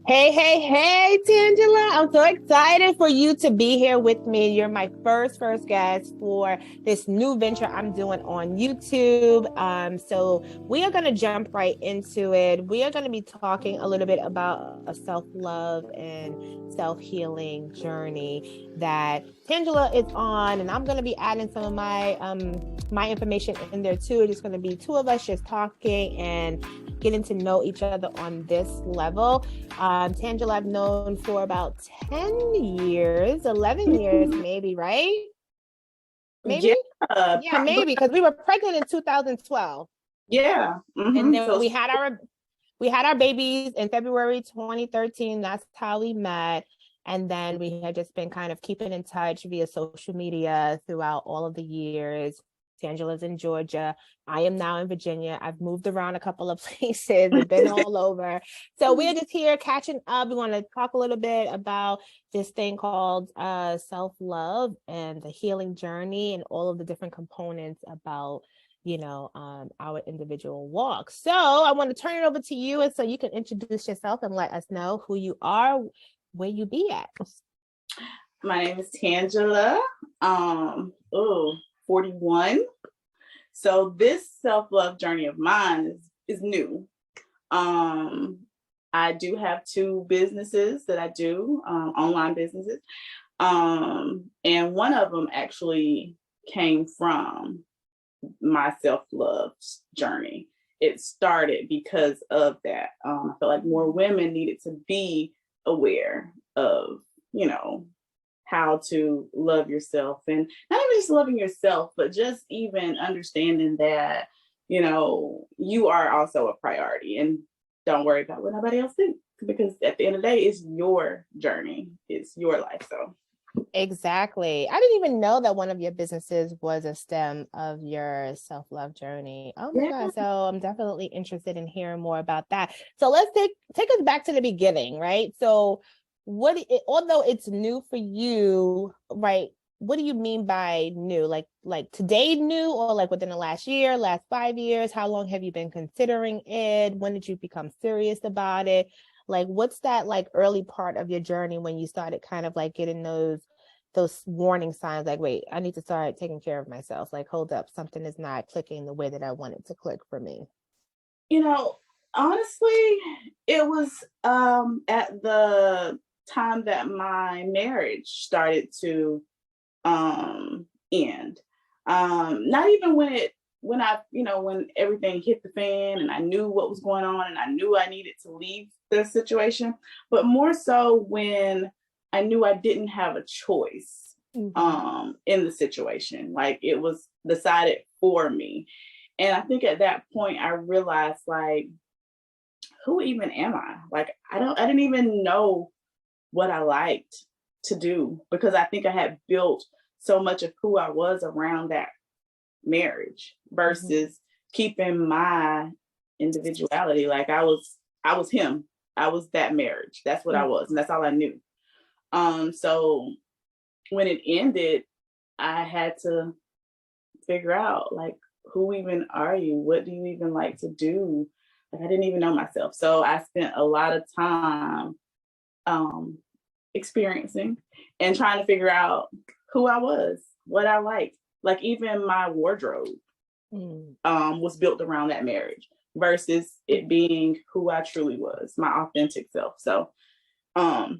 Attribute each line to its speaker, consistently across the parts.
Speaker 1: Hey, Tangela. I'm so excited for you to be here with me. You're my first guest for this new venture I'm doing on YouTube. So we are going to jump right into it. We are going to be talking a little bit about a self-love and self-healing journey that Tangela is on, and I'm going to be adding some of my information in there too. It's going to be two of us just talking and getting to know each other on this level. Tangela, I've known for about 10 years, 11 years, maybe, right?
Speaker 2: Yeah,
Speaker 1: Maybe? Yeah, maybe, because we were pregnant in 2012.
Speaker 2: yeah.
Speaker 1: And then
Speaker 2: So
Speaker 1: we had our babies in February 2013. That's how we met. And then we had just been kind of keeping in touch via social media throughout all of the years. Tangela's in Georgia. I am now in Virginia. I've moved around a couple of places. I've been all over. So we're just here catching up. We want to talk a little bit about this thing called self-love and the healing journey and all of the different components about our individual walks. So I want to turn it over to you, and so you can introduce yourself and let us know who you are, where you be at.
Speaker 2: my name is Tangela. 41. So this self-love journey of mine is new. I do have two businesses that I do, online businesses. And one of them actually came from my self-love journey. It started because of that. I feel like more women needed to be aware of, how to love yourself, and not even just loving yourself, but just even understanding that, you are also a priority, and don't worry about what nobody else thinks, because at the end of the day, it's your journey, it's your life. So
Speaker 1: Exactly. I didn't even know that one of your businesses was a stem of your self-love journey. Oh my
Speaker 2: yeah.
Speaker 1: God. So I'm definitely interested in hearing more about that. So let's take us back to the beginning, right? So although it's new for you, right? What do you mean by new? Like today new, or like within the last year, last 5 years? How long have you been considering it? When did you become serious about it? Like, what's that like early part of your journey when you started kind of like getting those warning signs, like, wait, I need to start taking care of myself. Like, hold up, something is not clicking the way that I want it to click for me.
Speaker 2: you know Honestly, it was at the time that my marriage started to end. Not even when everything hit the fan and I knew what was going on and I knew I needed to leave the situation, but more so when I knew I didn't have a choice in the situation. Like, it was decided for me. And I think at that point I realized, like, who even am I? Like, I didn't even know what I liked to do, because I think I had built so much of who I was around that marriage versus keeping my individuality. Like, I was him. I was that marriage. That's what I was, and that's all I knew. So when it ended, I had to figure out, like, who even are you? What do you even like to do? Like, I didn't even know myself. So I spent a lot of time um experiencing and trying to figure out who I was, what I liked. Like, even my wardrobe was built around that marriage versus it being who I truly was, my authentic self. So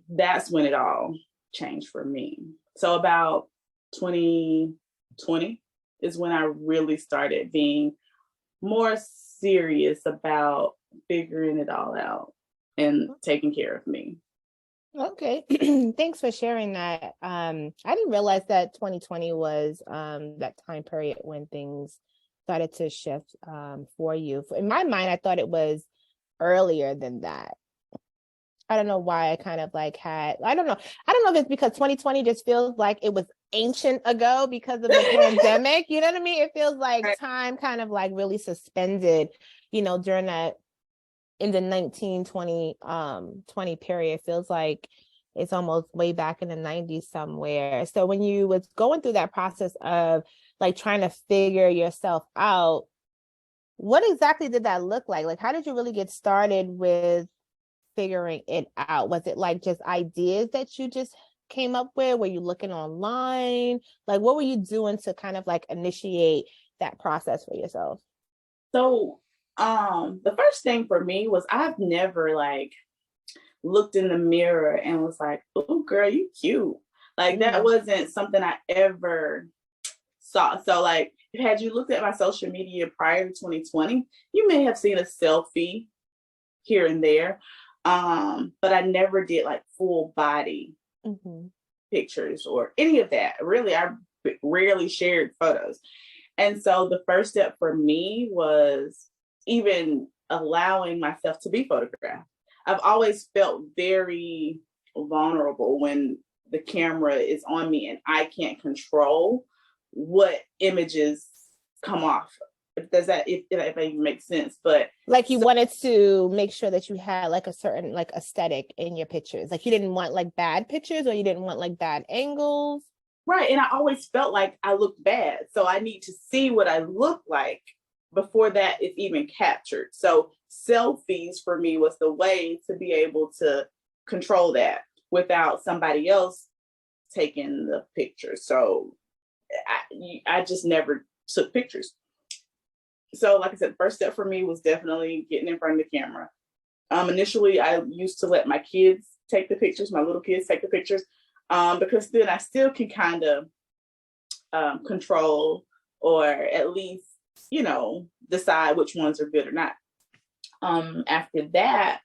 Speaker 2: that's when it all changed for me. So about 2020 is when I really started being more serious about figuring it all out and taking care of me.
Speaker 1: Okay. Thanks for sharing that. I didn't realize that 2020 was that time period when things started to shift for you. In my mind, I thought it was earlier than that. I don't know why I kind of like had, I don't know. I don't know if it's because 2020 just feels like it was ancient ago because of the pandemic. You know what I mean? It feels like
Speaker 2: Right.
Speaker 1: time kind of like really suspended, during that, in the 1920 period. It feels like it's almost way back in the 90s somewhere. So when you was going through that process of like trying to figure yourself out, what exactly did that look like? Like, how did you really get started with figuring it out? Was it like just ideas that you just came up with? Were you looking online? Like, what were you doing to kind of like initiate that process for yourself?
Speaker 2: So, the first thing for me was I've never like looked in the mirror and was like, "Oh, girl, you cute." Like that
Speaker 1: Mm-hmm.
Speaker 2: wasn't something I ever saw. So, like, had you looked at my social media prior to 2020, you may have seen a selfie here and there. But I never did like full body
Speaker 1: Mm-hmm.
Speaker 2: pictures or any of that. Really, I rarely shared photos. And so the first step for me was even allowing myself to be photographed. I've always felt very vulnerable when the camera is on me and I can't control what images come off. If does that if that even makes sense. But
Speaker 1: Like you
Speaker 2: so
Speaker 1: wanted to make sure that you had like a certain like aesthetic in your pictures. Like you didn't want like bad pictures or you didn't want like bad angles.
Speaker 2: right. And I always felt like I looked bad. So I need to see what I look like before that is even captured. So selfies for me was the way to be able to control that without somebody else taking the picture. So I just never took pictures. So like I said, the first step for me was definitely getting in front of the camera. Initially, I used to let my kids take the pictures, my little kids take the pictures, because then I still can kind of control or at least, decide which ones are good or not. After that,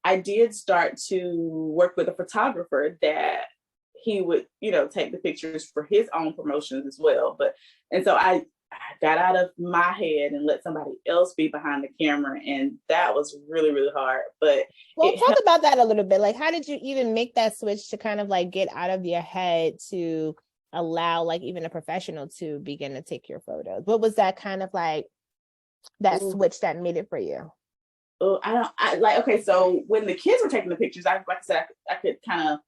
Speaker 2: I did start to work with a photographer that he would, take the pictures for his own promotions as well. And so I got out of my head and let somebody else be behind the camera. And that was really, really hard. But
Speaker 1: Well,
Speaker 2: it
Speaker 1: talk
Speaker 2: helped.
Speaker 1: about that a little bit. Like, how did you even make that switch to kind of like get out of your head to allow like even a professional to begin to take your photos? What was that kind of like that
Speaker 2: Ooh,
Speaker 1: switch that made it for you?
Speaker 2: I like, okay, so when the kids were taking the pictures, like I said, I could kind of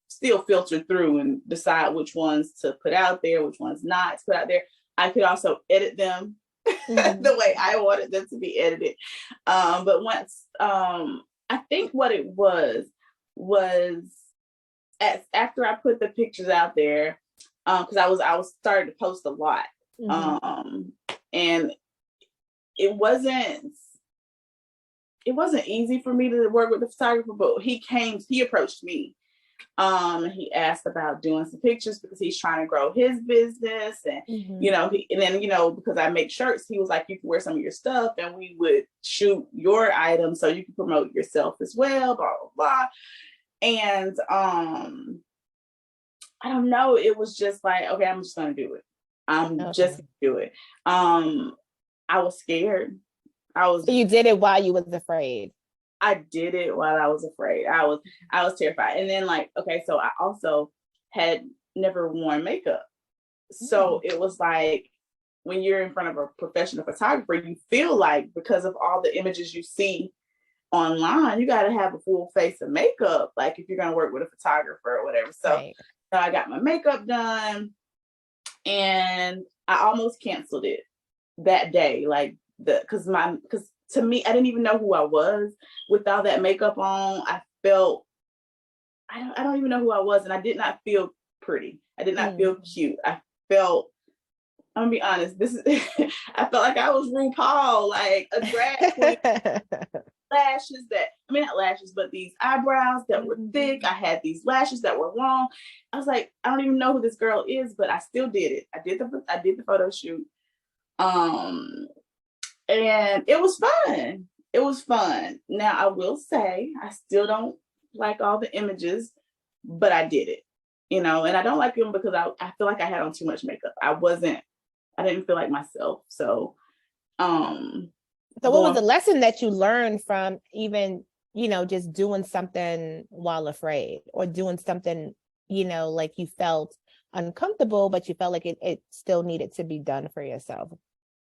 Speaker 2: still filter through and decide which ones to put out there, which ones not to put out there. I could also edit them
Speaker 1: Mm-hmm.
Speaker 2: the way I wanted them to be edited. But once, I think what it was after I put the pictures out there, because I was starting to post a lot,
Speaker 1: Mm-hmm.
Speaker 2: and it wasn't it wasn't easy for me to work with the photographer, but he approached me. He asked about doing some pictures because he's trying to grow his business. And,
Speaker 1: Mm-hmm.
Speaker 2: and then, because I make shirts, he was like, you can wear some of your stuff and we would shoot your items so you can promote yourself as well, blah, blah, blah. And, I don't know. It was just like, okay, I'm just going to do it. I'm just
Speaker 1: Okay.
Speaker 2: going to do it. I was scared. I was
Speaker 1: So you did it while you was afraid.
Speaker 2: I did it while I was afraid. I was terrified. And then like, okay, so I also had never worn makeup.
Speaker 1: Mm.
Speaker 2: So it was like when you're in front of a professional photographer, you feel like because of all the images you see online, you got to have a full face of makeup, like if you're going to work with a photographer or whatever. So
Speaker 1: Right.
Speaker 2: I got my makeup done and I almost canceled it that day. Like because to me, I didn't even know who I was with all that makeup on. I felt I don't even know who I was, and I did not feel pretty. I did not
Speaker 1: Mm.
Speaker 2: feel cute. I felt I'm gonna be honest. This is I felt like I was RuPaul, like a drag queen. Lashes that I mean not lashes, but these eyebrows that were thick. I had these lashes that were long. I was like, I don't even know who this girl is, but I still did it. I did the photo shoot. Um, and it was fun. It was fun. Now I will say I still don't like all the images, but I did it. And I don't like them because I feel like I had on too much makeup. I didn't feel like myself. So um
Speaker 1: So what was
Speaker 2: going
Speaker 1: the lesson that you learned from even, just doing something while afraid or doing something, like you felt uncomfortable, but you felt like it still needed to be done for yourself?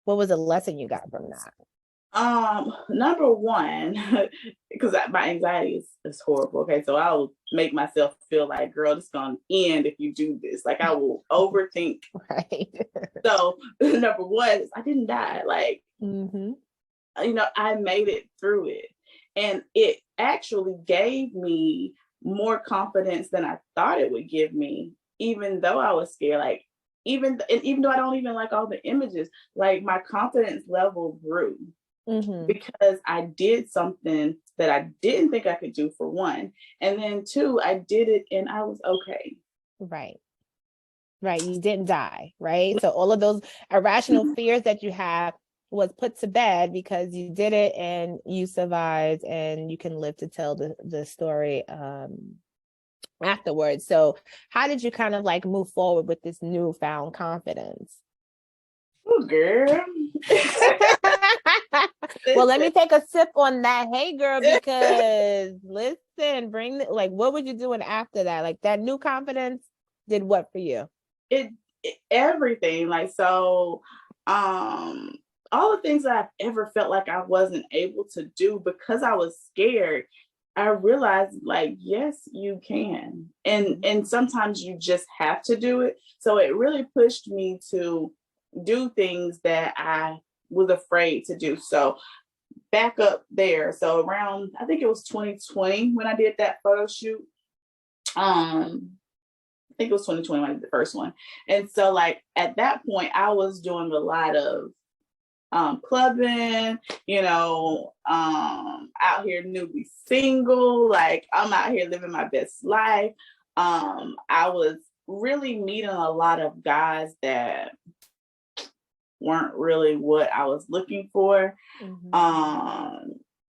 Speaker 1: What was the lesson you got from that?
Speaker 2: number one, because my anxiety is horrible. Okay, so I will make myself feel like, girl, this is gonna end if you do this. Like I will overthink.
Speaker 1: Right.
Speaker 2: So number one is I didn't die. Like
Speaker 1: Mm-hmm.
Speaker 2: I made it through it, and it actually gave me more confidence than I thought it would give me, even though I was scared. Like, even though I don't even like all the images, like my confidence level grew because I did something that I didn't think I could do, for one. And then two, I did it and I was okay.
Speaker 1: Right. Right. You didn't die. Right. So all of those irrational fears that you have was put to bed because you did it and you survived, and you can live to tell the story afterwards. So how did you kind of like move forward with this newfound confidence?
Speaker 2: Oh, girl.
Speaker 1: Well, let me take a sip on that. Hey, girl, because listen, like, what were you doing after that? Like, that new confidence did what for you?
Speaker 2: it, everything. Like, so all the things that I've ever felt like I wasn't able to do because I was scared, I realized, like, yes, you can. And sometimes you just have to do it. So it really pushed me to do things that I was afraid to do. So back up there. So around, I think it was 2020 when I did that photo shoot. I think it was 2020 when I did the first one. And so, like, at that point, I was doing a lot of clubbing, out here newly single. Like, I'm out here living my best life. I was really meeting a lot of guys that weren't really what I was looking for.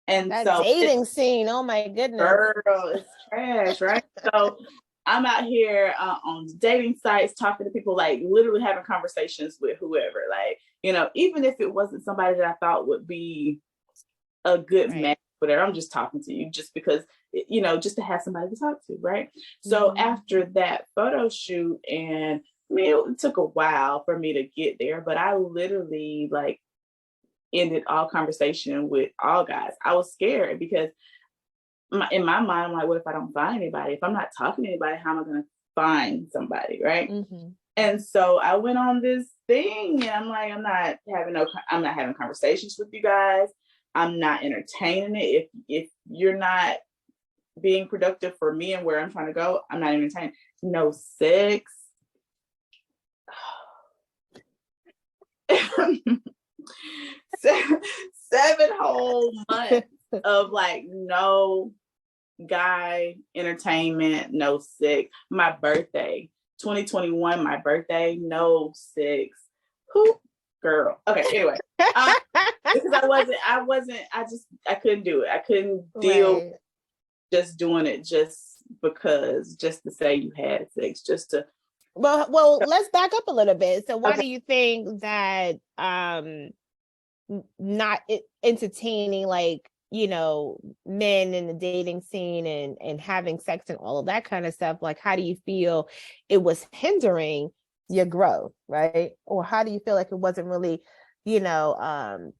Speaker 2: And
Speaker 1: that
Speaker 2: so
Speaker 1: dating scene, oh my goodness.
Speaker 2: Girl, it's trash, right? So I'm out here on dating sites talking to people, like literally having conversations with whoever, like, even if it wasn't somebody that I thought would be a good match, whatever, I'm just talking to you just because, just to have somebody to talk to, right? So after that photo shoot, and I mean, it took a while for me to get there, but I literally like ended all conversation with all guys. I was scared because in my mind, I'm like, what if I don't find anybody? If I'm not talking to anybody, how am I going to find somebody, right? And so I went on this thing, and I'm like, I'm not having conversations with you guys. I'm not entertaining it. If you're not being productive for me and where I'm trying to go, I'm not entertaining. No sex. 7 whole months of like no guy entertainment, no sex. My birthday, 2021, my birthday, no sex. Who, girl? Okay, anyway, because I couldn't do it. I couldn't deal just doing it just to say you had sex, just to.
Speaker 1: Well, let's back up a little bit. So why do you think that not entertaining, like, men in the dating scene and having sex and all of that kind of stuff, like, how do you feel it was hindering your growth, right? Or how do you feel like it wasn't really,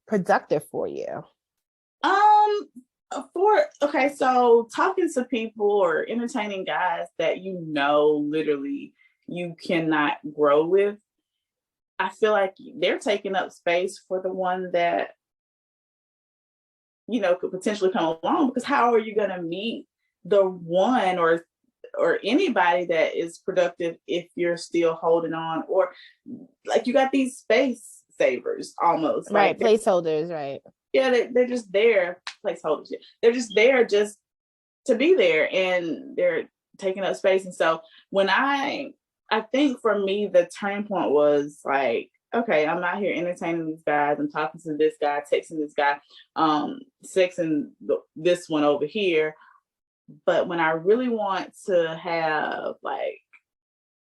Speaker 1: productive for you?
Speaker 2: So talking to people or entertaining guys that literally you cannot grow with, I feel like they're taking up space for the one that could potentially come along, because how are you going to meet the one or anybody that is productive if you're still holding on, or like you got these space savers almost,
Speaker 1: right? Like placeholders, right?
Speaker 2: Yeah, they're just there, placeholders. They're just there just to be there, and they're taking up space. And so when I think for me, the turning point was like, okay, I'm out here entertaining these guys. I'm talking to this guy, texting this guy, sexing this one over here. But when I really want to have like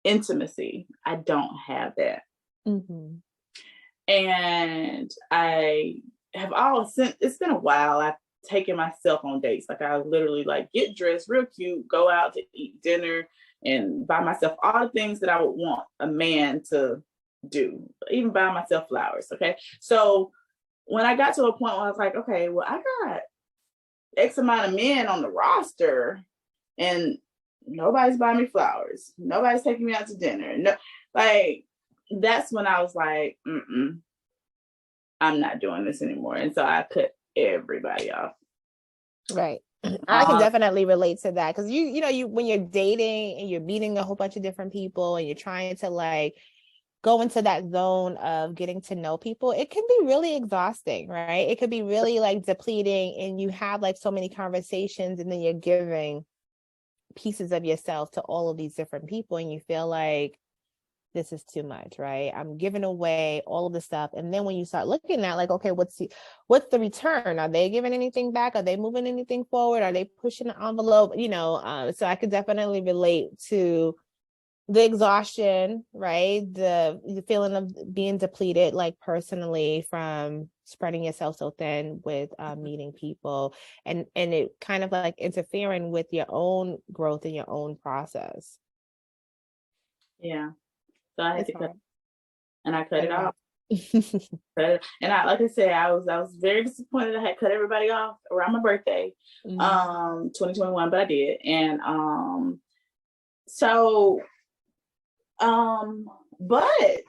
Speaker 2: intimacy, I don't have that. And I have it's been a while. I've taken myself on dates. Like, I literally like get dressed real cute, go out to eat dinner, and buy myself all the things that I would want a man to do, even buy myself flowers. Okay. So when I got to a point where I was like, okay, well, I got X amount of men on the roster and nobody's buying me flowers. Nobody's taking me out to dinner. No, like, that's when I was like, I'm not doing this anymore. And so I cut everybody off.
Speaker 1: Right. I can definitely relate to that because you when you're dating and you're meeting a whole bunch of different people and you're trying to like go into that zone of getting to know people, it can be really exhausting, right? It could be really like depleting, and you have like so many conversations, and then you're giving pieces of yourself to all of these different people, and you feel like this is too much, right? I'm giving away all of the stuff. And then when you start looking at like, okay, what's the return? Are they giving anything back? Are they moving anything forward? Are they pushing the envelope? So I could definitely relate to the exhaustion, right? The feeling of being depleted, like personally from spreading yourself so thin with meeting people, and it kind of like interfering with your own growth and your own process.
Speaker 2: Yeah. So I had
Speaker 1: It's
Speaker 2: to cut,
Speaker 1: hard.
Speaker 2: and I cut
Speaker 1: I
Speaker 2: it off.
Speaker 1: know.
Speaker 2: And I, like I said, I was very disappointed. I had cut everybody off around my birthday, 2021, but I did. And so but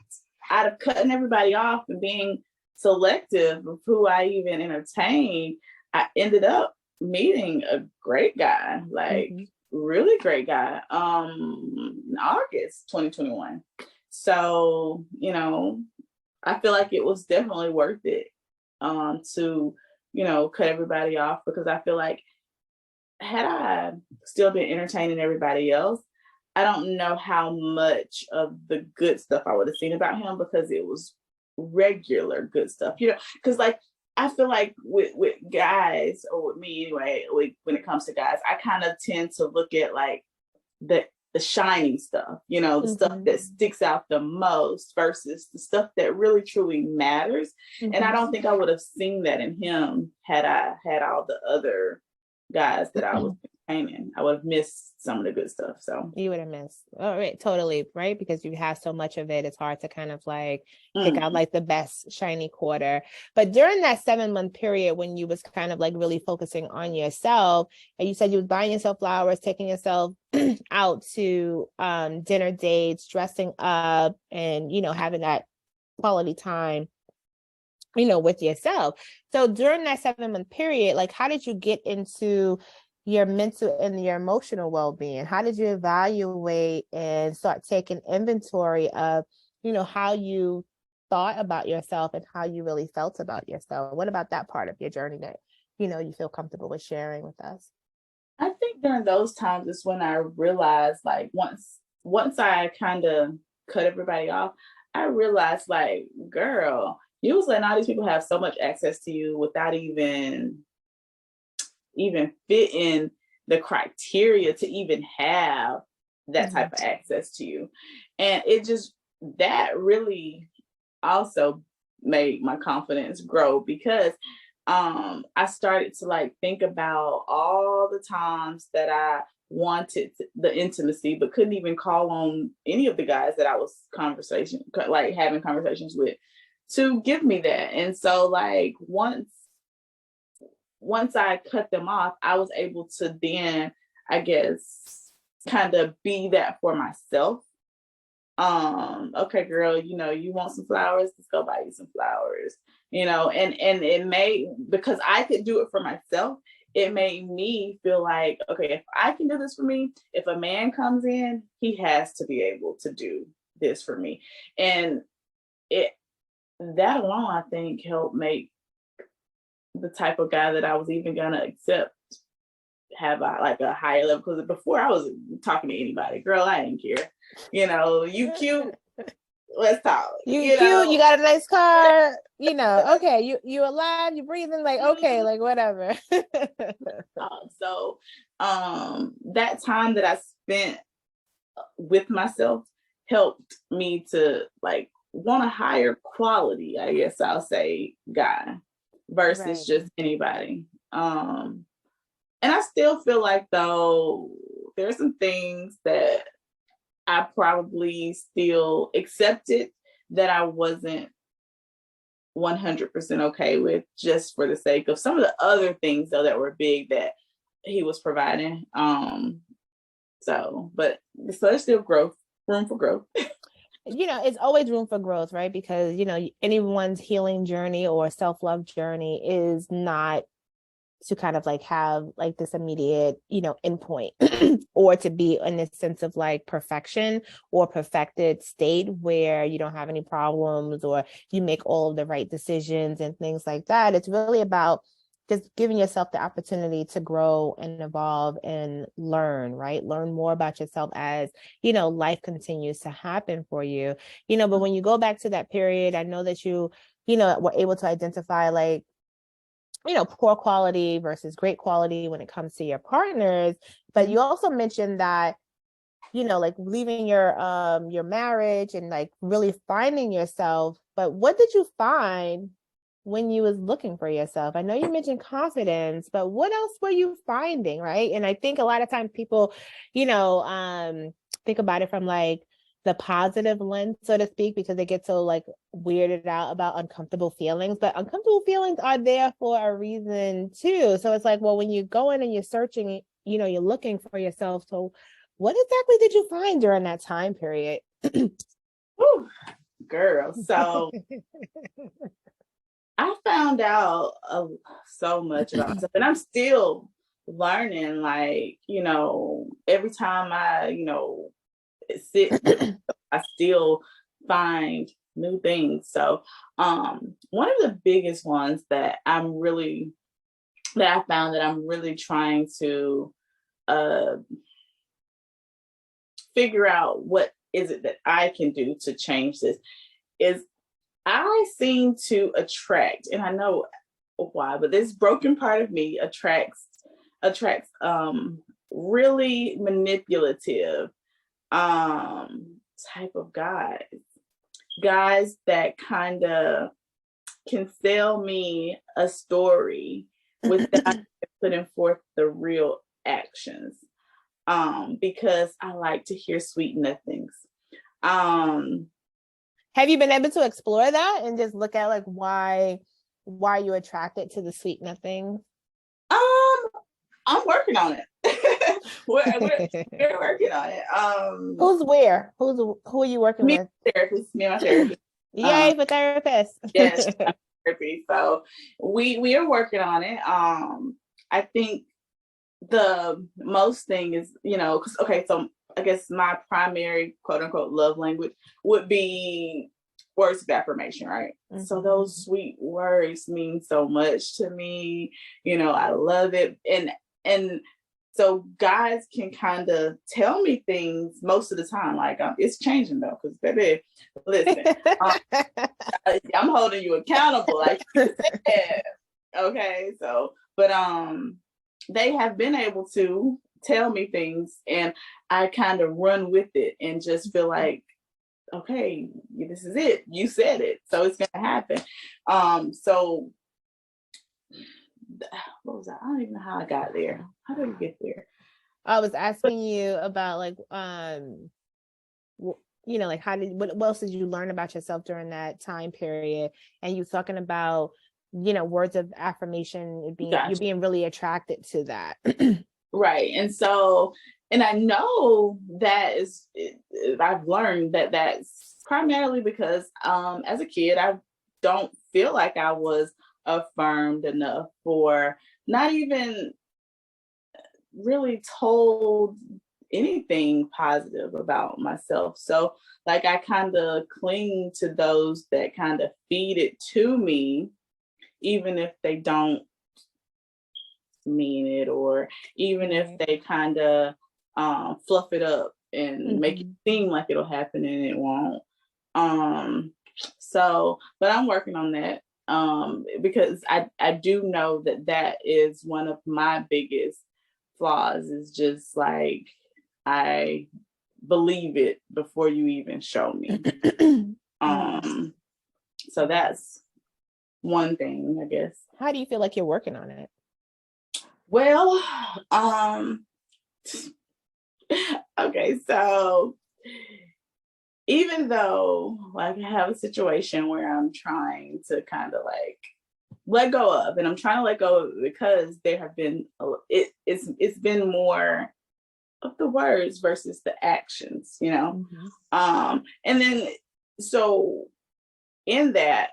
Speaker 2: out of cutting everybody off and being selective of who I even entertained, I ended up meeting a great guy, like really great guy, in August 2021. So, I feel like it was definitely worth it to, cut everybody off, because I feel like had I still been entertaining everybody else, I don't know how much of the good stuff I would have seen about him, because it was regular good stuff, because like I feel like with guys, or with me anyway, when it comes to guys, I kind of tend to look at like the shiny stuff, the stuff that sticks out the most versus the stuff that really truly matters. And I don't think I would have seen that in him had I had all the other guys that I was entertaining. I would have missed some of the good stuff. So
Speaker 1: you would have missed. All right, totally, right? Because you have so much of it, it's hard to kind of like pick out like the best shiny quarter. But during that 7-month period when you was kind of like really focusing on yourself, and you said you was buying yourself flowers, taking yourself out to dinner dates, dressing up, and having that quality time with yourself. So during that 7-month period, like how did you get into your mental and your emotional well-being? How did you evaluate and start taking inventory of, how you thought about yourself and how you really felt about yourself? What about that part of your journey that, you feel comfortable with sharing with us?
Speaker 2: I think during those times is when I realized, like, once I kind of cut everybody off, I realized, like, girl, you was letting all these people have so much access to you without even fitting the criteria to even have that type of access to you. And that really also made my confidence grow, because I started to like think about all the times that I wanted the intimacy but couldn't even call on any of the guys that I was having conversations with to give me that. And so like once I cut them off, I was able to then, I guess, kind of be that for myself. Okay, girl, you want some flowers? Let's go buy you some flowers. And it made, because I could do it for myself, it made me feel like, okay, if I can do this for me, if a man comes in, he has to be able to do this for me. And that alone, I think, helped make the type of guy that I was even gonna accept have a higher level. Because before I was talking to anybody, girl, I didn't care. You cute, let's talk.
Speaker 1: You cute, you got a nice car, okay, you alive, you breathing, like okay, like whatever.
Speaker 2: So that time that I spent with myself helped me to like want a higher quality, I guess I'll say, guy versus just anybody. And I still feel like, though, there's some things that I probably still accepted that I wasn't 100% okay with, just for the sake of some of the other things though that were big that he was providing. So there's still room for growth.
Speaker 1: It's always room for growth, right? Because anyone's healing journey or self-love journey is not to kind of like have like this immediate, endpoint or to be in this sense of like perfection or perfected state where you don't have any problems or you make all of the right decisions and things like that. It's really about just giving yourself the opportunity to grow and evolve and learn, right? Learn more about yourself as, life continues to happen for you, but when you go back to that period, I know that you, were able to identify like, poor quality versus great quality when it comes to your partners. But you also mentioned that, like leaving your marriage and like really finding yourself. But what did you find when you was looking for yourself? I know you mentioned confidence, but what else were you finding, right? And I think a lot of times people, think about it from like the positive lens, so to speak, because they get so like weirded out about uncomfortable feelings, but uncomfortable feelings are there for a reason too. So it's like, well, when you go in and you're searching, you're looking for yourself. So what exactly did you find during that time period?
Speaker 2: Whew, girl. So I found out so much about myself, and I'm still learning. Like, every time I, sit with, I still find new things. So, one of the biggest ones that I found that I'm really trying to uh, figure out what is it that I can do to change this is I seem to attract, and I know why, but this broken part of me attracts really manipulative type of guys that kind of can sell me a story without putting forth the real actions, because I like to hear sweet nothings.
Speaker 1: Have you been able to explore that and just look at like why you attracted to the sweet nothings?
Speaker 2: I'm working on it. we're working on it.
Speaker 1: Who's where? Who are you working with?
Speaker 2: Me and my therapist.
Speaker 1: Yay for therapists.
Speaker 2: Yes, therapy. So we are working on it. I think the most thing is, because so I guess my primary quote unquote love language would be words of affirmation, right? Mm-hmm. So those sweet words mean so much to me. I love it. And so guys can kind of tell me things most of the time, like it's changing though, because baby, listen, I'm holding you accountable, like you said. Okay, so but they have been able to tell me things, and I kind of run with it and just feel like, okay, this is it. You said it, so it's gonna happen. So what was that? I don't even know how I got there. How did we get there?
Speaker 1: I was asking you about like like what else did you learn about yourself during that time period? And you talking about words of affirmation, you're being really attracted to that.
Speaker 2: Right. And so, and I know that I've learned that that's primarily because as a kid, I don't feel like I was affirmed enough, or not even really told anything positive about myself. So like I kind of cling to those that kind of feed it to me, even if they don't mean it, or even if they kind of fluff it up and make it seem like it'll happen and it won't. So, but I'm working on that, because I do know that is one of my biggest flaws, is just like I believe it before you even show me. So that's one thing, I guess.
Speaker 1: How do you feel like you're working on it?
Speaker 2: Well, okay, so even though like I have a situation where I'm trying to kind of like let go of, and I'm trying to let go of it because there have been it's been more of the words versus the actions, and then so in that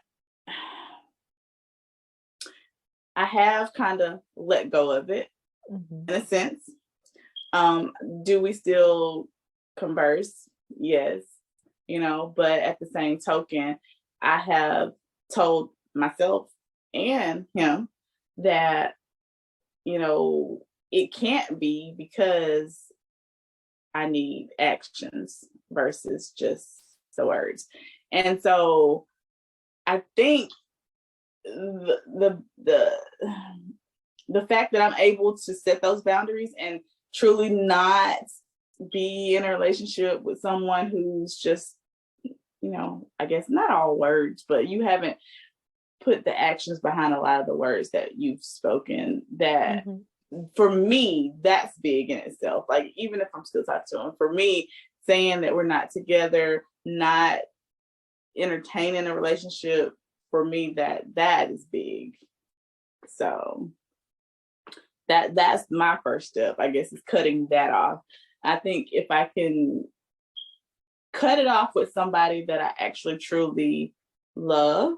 Speaker 2: I have kind of let go of it in a sense. Do we still converse? Yes, but at the same token, I have told myself and him that, it can't be, because I need actions versus just the words. And so I think the the fact that I'm able to set those boundaries and truly not be in a relationship with someone who's just, I guess not all words, but you haven't put the actions behind a lot of the words that you've spoken, that for me, that's big in itself. Like, even if I'm still talking to him, for me, saying that we're not together, not entertaining a relationship, for me, that is big. So that's my first step, I guess, is cutting that off. I think if I can cut it off with somebody that I actually truly love,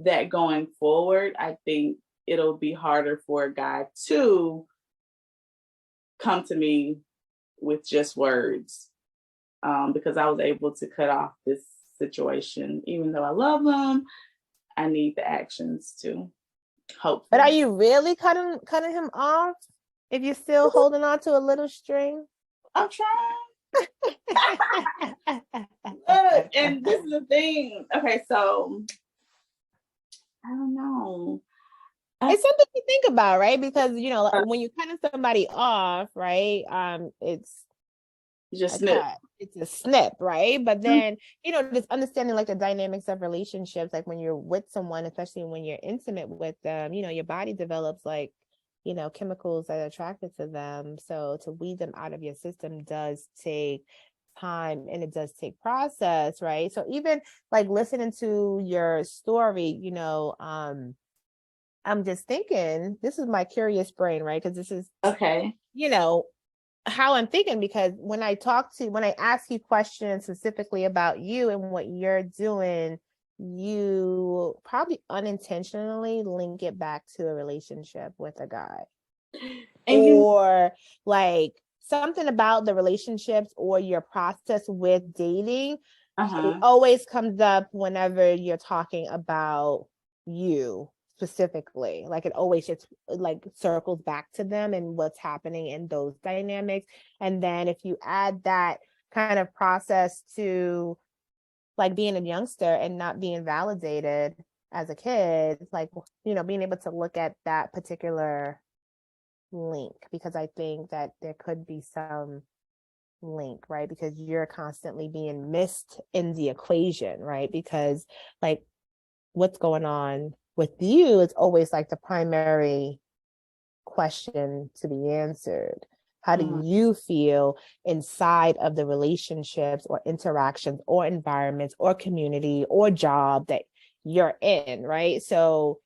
Speaker 2: that going forward, I think it'll be harder for a guy to come to me with just words, because I was able to cut off this situation. Even though I love him, I need the actions too. Hopefully.
Speaker 1: But are you really cutting him off if you're still holding on to a little string?
Speaker 2: I'm trying. Look, and this is the thing. Okay, so I don't know.
Speaker 1: It's something to think about, right? Because when you're cutting somebody off, right? It's
Speaker 2: just snip.
Speaker 1: It's a snip, right? But then, just understanding like the dynamics of relationships, like when you're with someone, especially when you're intimate with them, your body develops like, chemicals that are attracted to them. So to weed them out of your system does take time, and it does take process, right? So even like listening to your story, I'm just thinking, this is my curious brain, right? Because this is
Speaker 2: okay.
Speaker 1: How I'm thinking, because when I ask you questions specifically about you and what you're doing, you probably unintentionally link it back to a relationship with a guy. Or like something about the relationships or your process with dating, it always comes up whenever you're talking about you specifically. Like it always just like circles back to them and what's happening in those dynamics. And then if you add that kind of process to like being a youngster and not being validated as a kid, like, being able to look at that particular link, because I think that there could be some link, right? Because you're constantly being missed in the equation, right? Because like what's going on with you is always like the primary question to be answered. How do you feel inside of the relationships or interactions or environments or community or job that you're in, right? So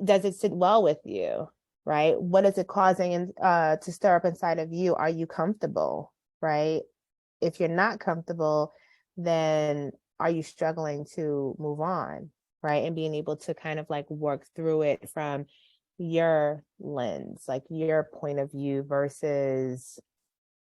Speaker 1: does it sit well with you, right? What is it causing to stir up inside of you? Are you comfortable, right? If you're not comfortable, then are you struggling to move on, right? And being able to kind of like work through it from your lens, like your point of view versus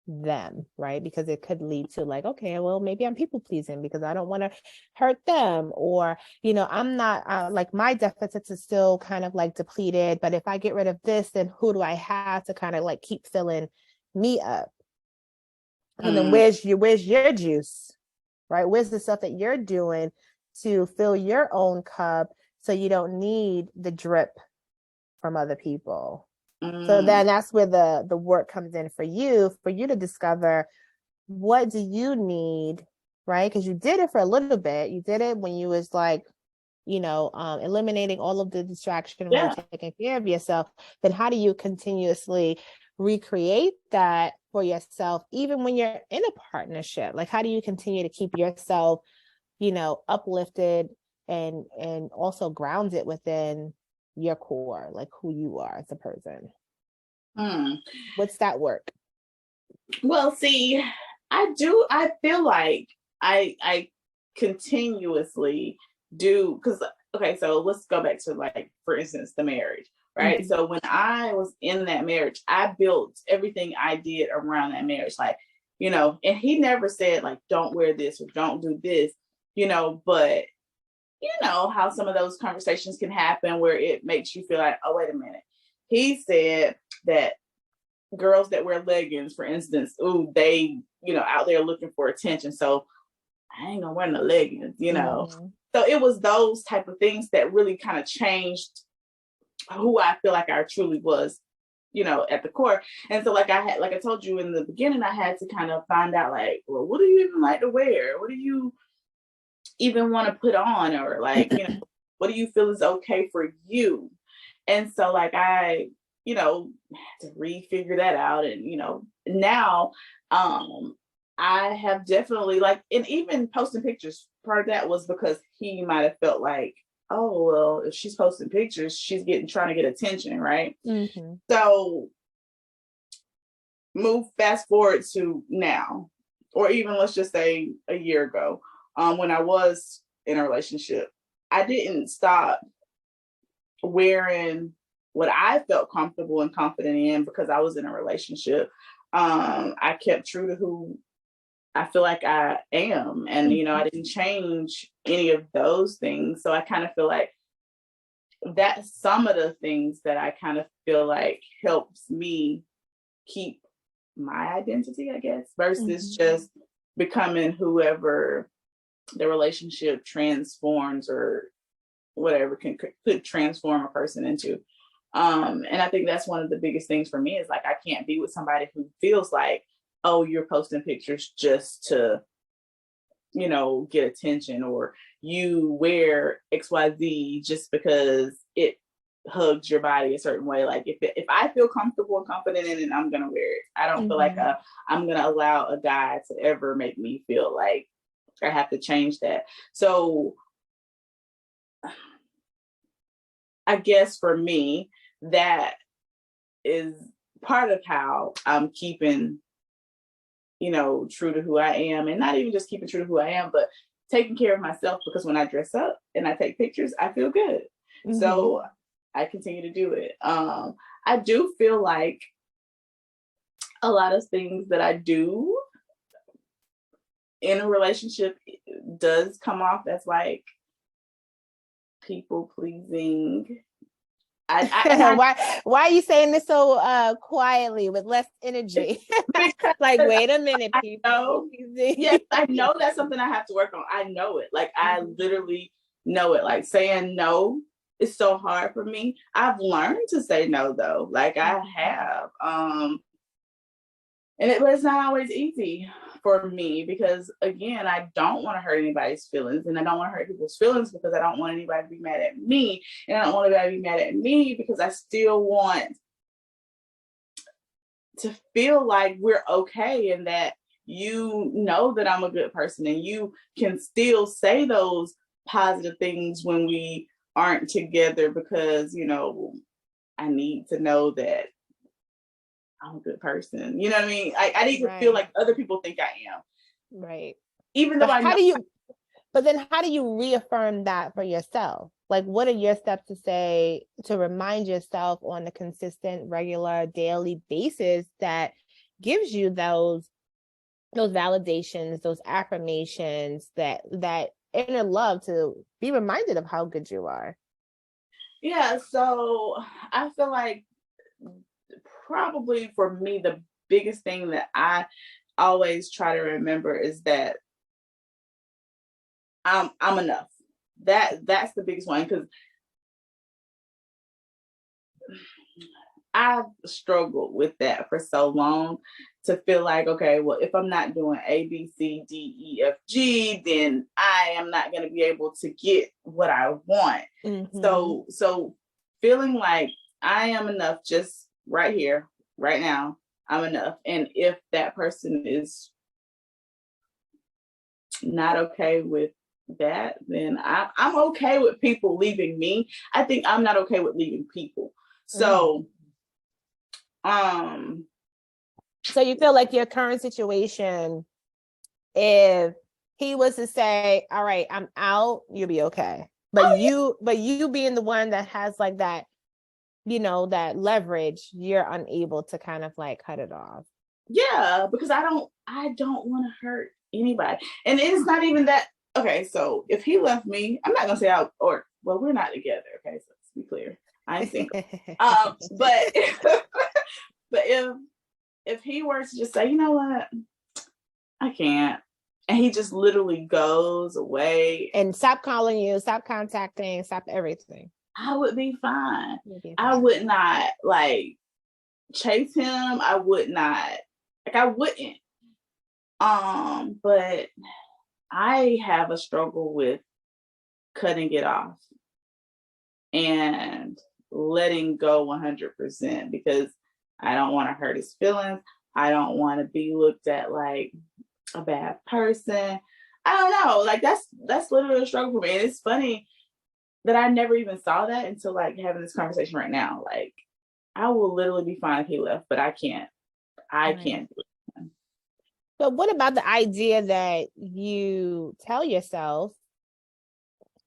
Speaker 1: them, right? Because it could lead to like, okay, well, maybe I'm people pleasing because I don't want to hurt them, or I'm not like my deficits is still kind of like depleted, but if I get rid of this, then who do I have to kind of like keep filling me up? And then where's your juice, right? Where's the stuff that you're doing to fill your own cup so you don't need the drip from other people? So then that's where the work comes in for you to discover, what do you need, right? Because you did it for a little bit. You did it when you was like, eliminating all of the distraction, really taking care of yourself. Then how do you continuously recreate that for yourself, even when you're in a partnership? Like, how do you continue to keep yourself, uplifted and also grounded within your core, like who you are as a person? What's that work?
Speaker 2: Well, see, I feel like I continuously do, because okay, so let's go back to, like, for instance, the marriage, right?
Speaker 1: Mhm.
Speaker 2: So when I was in that marriage, I built everything I did around that marriage. Like, and he never said, like, don't wear this or don't do this, but you know how some of those conversations can happen where it makes you feel like, oh, wait a minute. He said that girls that wear leggings, for instance, ooh, they, out there looking for attention. So I ain't gonna wear no leggings.
Speaker 1: Mhm.
Speaker 2: So it was those type of things that really kind of changed who I feel like I truly was, at the core. And so, like I told you in the beginning, I had to kind of find out, like, well, what do you even like to wear? What do you even want to put on? Or, like, what do you feel is okay for you? And so, like, I, had to refigure that out. And, now, I have definitely, like, and even posting pictures, part of that was because he might have felt like, oh, well, if she's posting pictures, she's trying to get attention, right?
Speaker 1: Mhm.
Speaker 2: So move fast forward to now, or even let's just say a year ago, when I was in a relationship, I didn't stop wearing what I felt comfortable and confident in because I was in a relationship. I kept true to who I feel like I am. And, I
Speaker 1: Mhm.
Speaker 2: didn't change any of those things. So I kind of feel like that's some of the things that I kind of feel like helps me keep my identity, I guess, versus
Speaker 1: Mhm.
Speaker 2: just becoming whoever the relationship transforms or whatever could transform a person into. And I think that's one of the biggest things for me is, like, I can't be with somebody who feels like, oh, you're posting pictures just to, get attention, or you wear XYZ just because it hugs your body a certain way. Like, if I feel comfortable and confident in it, I'm gonna wear it. I don't feel like
Speaker 1: Mhm.
Speaker 2: I'm gonna allow a guy to ever make me feel like I have to change that. So I guess for me, that is part of how I'm keeping, true to who I am, and not even just keeping true to who I am, but taking care of myself, because when I dress up and I take pictures, I feel good.
Speaker 1: Mhm.
Speaker 2: So I continue to do it. I do feel like a lot of things that I do in a relationship does come off as, like, people pleasing. I
Speaker 1: Why are you saying this so quietly with less energy?
Speaker 2: because
Speaker 1: Like, wait a minute,
Speaker 2: I
Speaker 1: people.
Speaker 2: know, yes, I know that's something I have to work on. I know it. Like, I
Speaker 1: Mhm.
Speaker 2: literally know it. Like, saying no is so hard for me. I've learned to say no, though. Like, I
Speaker 1: Mhm.
Speaker 2: have. But it's not always easy for me because, again, I don't want to hurt anybody's feelings, and I don't want to hurt people's feelings because I don't want anybody to be mad at me, and I don't want anybody to be mad at me because I still want to feel like we're okay, and that you know that I'm a good person, and you can still say those positive things when we aren't together, because I need to know that I'm a good person. You know what I mean? I need to feel
Speaker 1: Right,
Speaker 2: like other people think I am,
Speaker 1: right.
Speaker 2: even though
Speaker 1: But
Speaker 2: I know.
Speaker 1: how do you reaffirm that for yourself? Like, what are your steps to say to remind yourself on a consistent, regular, daily basis that gives you those validations, those affirmations, that inner love to be reminded of how good you are?
Speaker 2: Yeah, so I feel like probably for me, the biggest thing that I always try to remember is that I'm enough. That's the biggest one, because I've struggled with that for so long, to feel like, okay, well, if I'm not doing A, B, C, D, E, F, G, then I am not going to be able to get what I want.
Speaker 1: Mm-hmm.
Speaker 2: So feeling like I am enough just right here, right now, I'm enough. And if that person is not okay with that, then I'm okay with people leaving me. I think I'm not okay with leaving people.
Speaker 1: Mm.
Speaker 2: So, um,
Speaker 1: So you feel like your current situation, if he was to say, all right, I'm out, you'll be okay. But you being the one that has like that, that leverage, you're unable to kind of like cut it off.
Speaker 2: Yeah, because I don't want to hurt anybody. And it's not even that. Okay, so if he left me, I'm not gonna say out or well, we're not together. Okay, so let's be clear. I'm single. But but if he were to just say, you know what, I can't, and he just literally goes away,
Speaker 1: And stop calling you, stop contacting, stop everything.
Speaker 2: I would be fine. I would not like chase him. I would not like I wouldn't. But I have a struggle with cutting it off and letting go 100% because I don't want to hurt his feelings. I don't want to be looked at like a bad person. I don't know. Like that's literally a struggle for me. And it's funny that I never even saw that until like having this conversation right now. Like I will literally be fine if he left, but I can't. I can't do it.
Speaker 1: But what about the idea that you tell yourself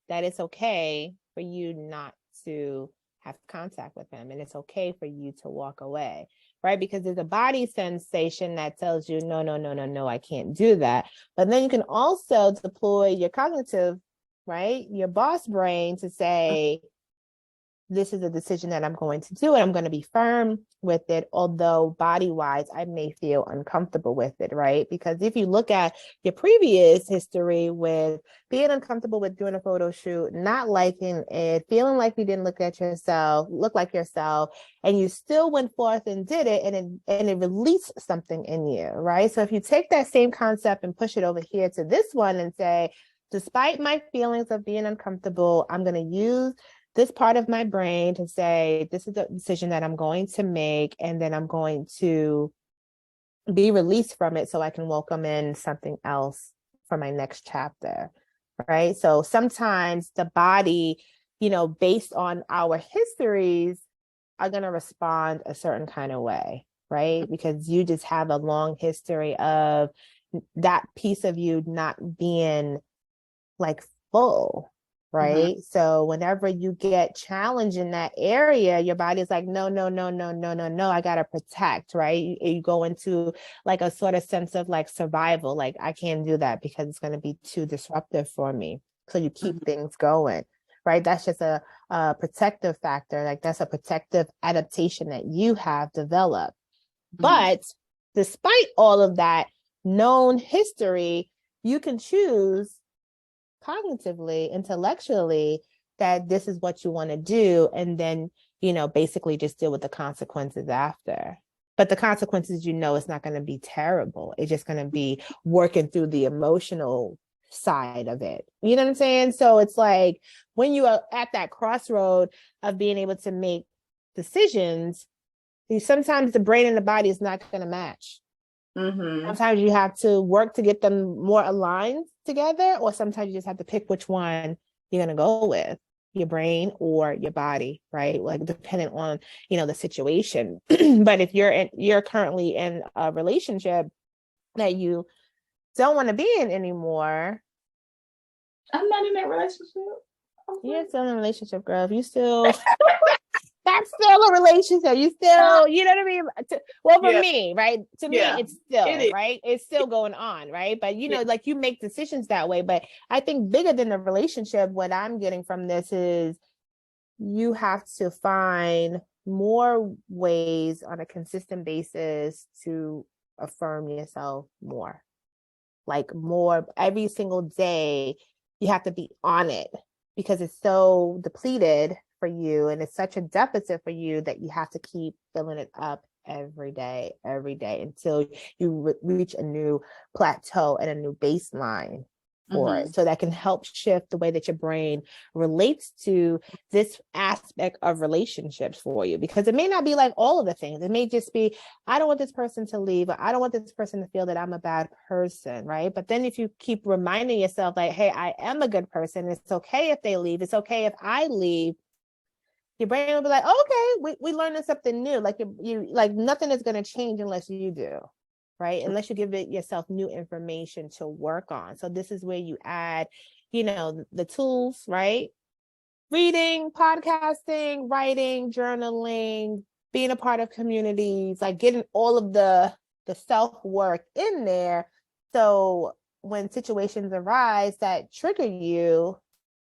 Speaker 1: that it's okay for you not to have contact with him and it's okay for you to walk away, right? Because there's a body sensation that tells you, no, no, no, no, no, I can't do that. But then you can also deploy your cognitive, right? Your boss brain to say, this is a decision that I'm going to do and I'm going to be firm with it, although body-wise, I may feel uncomfortable with it, right? Because if you look at your previous history with being uncomfortable with doing a photo shoot, not liking it, feeling like you didn't look like yourself, and you still went forth and did it, and it released something in you, right? So if you take that same concept and push it over here to this one and say, despite my feelings of being uncomfortable, I'm going to use this part of my brain to say, this is a decision that I'm going to make, and then I'm going to be released from it so I can welcome in something else for my next chapter, right? So sometimes the body, based on our histories, are going to respond a certain kind of way, right? Because you just have a long history of that piece of you not being like full, right? Mm-hmm. So whenever you get challenged in that area, your body's like, no, no, no, no, no, no, no, I gotta protect, right? You go into like a sort of sense of like survival, like I can't do that because it's gonna be too disruptive for me. So you keep things going, right? That's just a protective factor. Like that's a protective adaptation that you have developed. But despite all of that known history, you can choose cognitively, intellectually, that this is what you want to do, and then basically just deal with the consequences after. But the consequences, it's not going to be terrible. It's just going to be working through the emotional side of it. You know what I'm saying? So it's like when you are at that crossroad of being able to make decisions, sometimes the brain and the body is not going to match. Sometimes you have to work to get them more aligned together, or sometimes you just have to pick which one you're going to go with, your brain or your body, right? Like depending on, the situation. But if you're currently in a relationship that you don't want to be in anymore.
Speaker 2: I'm not in that relationship.
Speaker 1: You're still in a relationship, girl. If you still that's still a relationship. You still, you know what I mean? Well, for me, right? To me, it's still, right? It's still going on, right? But, like you make decisions that way. But I think bigger than the relationship, what I'm getting from this is you have to find more ways on a consistent basis to affirm yourself more. Like more every single day, you have to be on it because it's so depleted for you and it's such a deficit for you that you have to keep filling it up every day until you reach a new plateau and a new baseline for it. So that can help shift the way that your brain relates to this aspect of relationships for you, because it may not be like all of the things. It may just be, I don't want this person to leave, or I don't want this person to feel that I'm a bad person, right? But then if you keep reminding yourself like, hey, I am a good person, it's okay if they leave, it's okay if I leave, your brain will be like, oh, okay, we learning something new. Like you like nothing is going to change unless you do, right? Unless you give it yourself new information to work on. So this is where you add, the tools, right? reading, podcasting, writing, journaling, being a part of communities, like getting all of the self-work in there. So when situations arise that trigger you,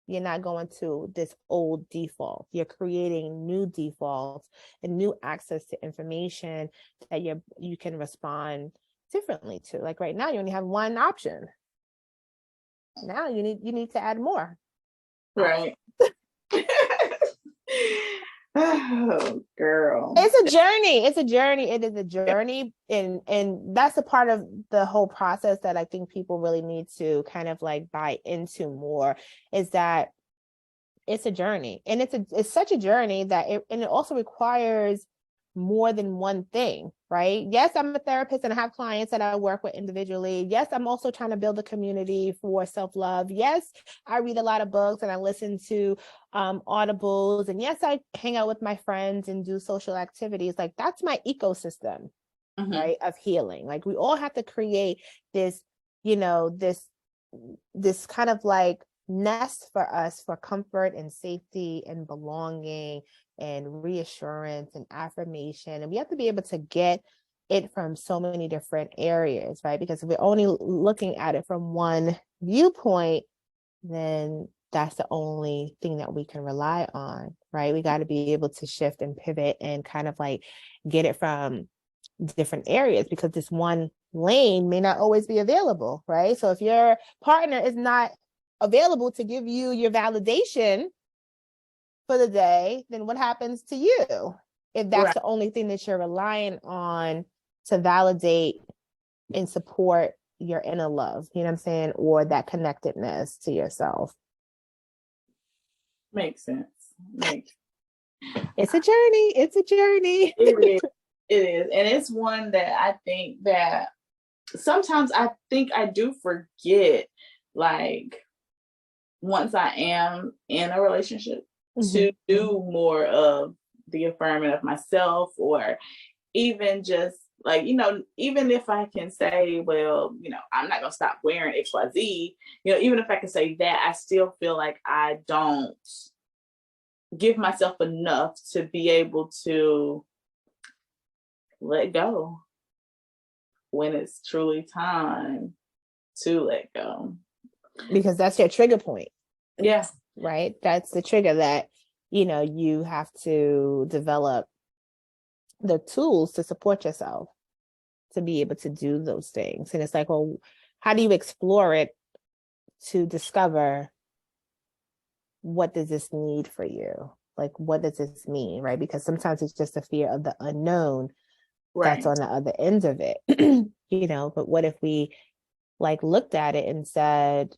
Speaker 1: you're not going to this old default. You're creating new defaults and new access to information that you can respond differently to. Like right now, you only have one option. Now you need to add more.
Speaker 2: Right. Oh, girl.
Speaker 1: It's a journey. It's a journey. It is a journey. And that's a part of the whole process that I think people really need to kind of like buy into more, is that it's a journey. And it's such a journey that it also requires more than one thing, right? Yes, I'm a therapist and I have clients that I work with individually. Yes, I'm also trying to build a community for self-love. Yes, I read a lot of books and I listen to audibles. And yes, I hang out with my friends and do social activities. Like that's my ecosystem, right, of healing. Like we all have to create this, this kind of like nest for us for comfort and safety and belonging and reassurance and affirmation. And we have to be able to get it from so many different areas, right? Because if we're only looking at it from one viewpoint, then that's the only thing that we can rely on, right? We got to be able to shift and pivot and kind of like get it from different areas, because this one lane may not always be available, right? So if your partner is not available to give you your validation for the day, then what happens to you if that's the only thing that you're relying on to validate and support your inner love, you know what I'm saying, or that connectedness to yourself?
Speaker 2: Makes sense.
Speaker 1: It's a journey. It's a journey.
Speaker 2: It is. And it's one that I think that sometimes I think I do forget, like once I am in a relationship, to do more of the affirming of myself, or even just like, even if I can say, well, I'm not going to stop wearing XYZ, even if I can say that, I still feel like I don't give myself enough to be able to let go when it's truly time to let go.
Speaker 1: Because that's your trigger point.
Speaker 2: Yeah.
Speaker 1: Right? That's the trigger that, you have to develop the tools to support yourself to be able to do those things. And it's like, well, how do you explore it to discover what does this need for you? Like, what does this mean? Right? Because sometimes it's just a fear of the unknown that's on the other end of it. But what if we like looked at it and said,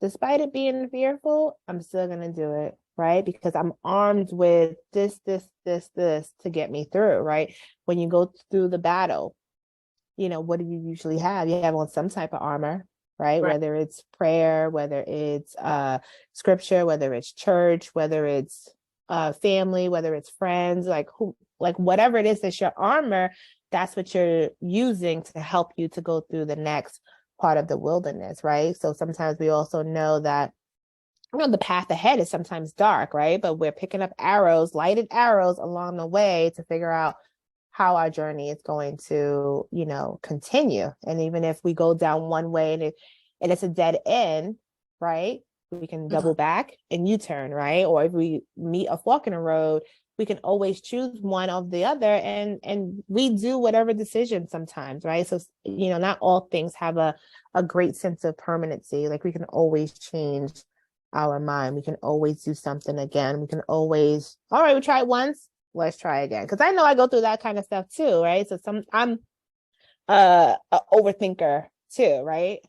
Speaker 1: despite it being fearful, I'm still going to do it, right? Because I'm armed with this to get me through, right? When you go through the battle, what do you usually have? You have on some type of armor, right? Whether it's prayer, whether it's scripture, whether it's church, whether it's family, whether it's friends, like whatever it is that's your armor, that's what you're using to help you to go through the next part of the wilderness, right? So sometimes we also know that the path ahead is sometimes dark, right? But we're picking up lighted arrows along the way to figure out how our journey is going to, continue. And even if we go down one way and it's a dead end, right? We can double back and U-turn, right? Or if we meet a fork in the road, we can always choose one of the other and we do whatever decision sometimes, right? So, not all things have a great sense of permanency. Like we can always change our mind. We can always do something again. We can always, all right, we tried once, let's try again. Because I know I go through that kind of stuff too, right? So I'm a overthinker too, right?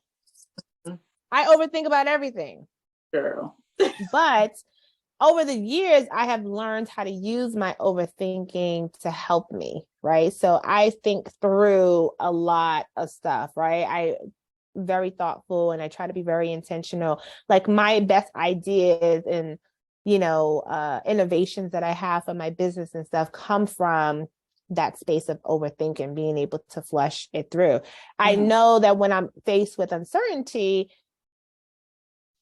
Speaker 1: I overthink about everything.
Speaker 2: Girl.
Speaker 1: But over the years, I have learned how to use my overthinking to help me, right? So I think through a lot of stuff, right? I very thoughtful and I try to be very intentional. Like my best ideas and, innovations that I have for my business and stuff come from that space of overthinking, being able to flush it through. I know that when I'm faced with uncertainty,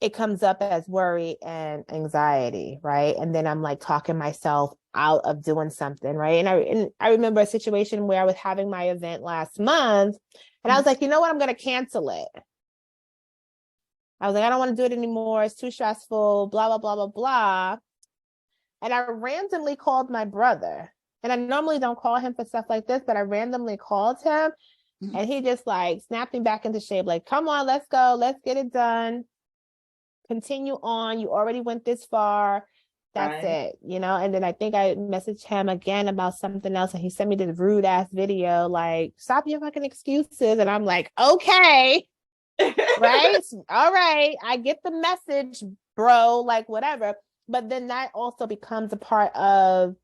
Speaker 1: it comes up as worry and anxiety, right? And then I'm like talking myself out of doing something, right? And I remember a situation where I was having my event last month, and I was like, you know what, I'm going to cancel it. I was like, I don't want to do it anymore. It's too stressful, blah, blah, blah, blah, blah. And I randomly called my brother. And I normally don't call him for stuff like this, but I randomly called him, and he just like snapped me back into shape. Like, come on, let's go. Let's get it done. Continue on. You already went this far. That's it, you know? And then I think I messaged him again about something else, and he sent me this rude ass video, like, stop your fucking excuses. And I'm like, okay, right? All right. I get the message, bro, like whatever. But then that also becomes a part of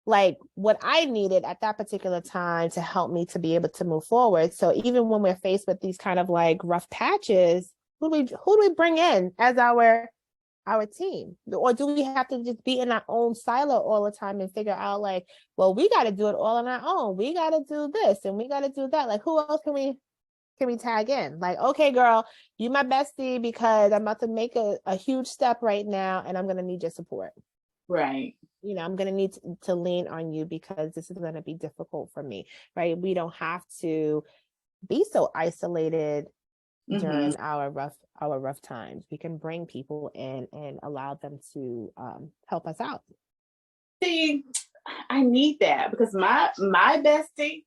Speaker 1: like what I needed at that particular time to help me to be able to move forward. So even when we're faced with these kind of like rough patches, who do we bring in as our team? Or do we have to just be in our own silo all the time and figure out like, well, we got to do it all on our own. We got to do this and we got to do that. Like, who else can we tag in? Like, okay, girl, you my bestie because I'm about to make a huge step right now and I'm going to need your support.
Speaker 2: Right.
Speaker 1: You know, I'm going to need to lean on you because this is going to be difficult for me, right? We don't have to be so isolated during our rough times. We can bring people in and allow them to help us out.
Speaker 2: See, I need that because my bestie,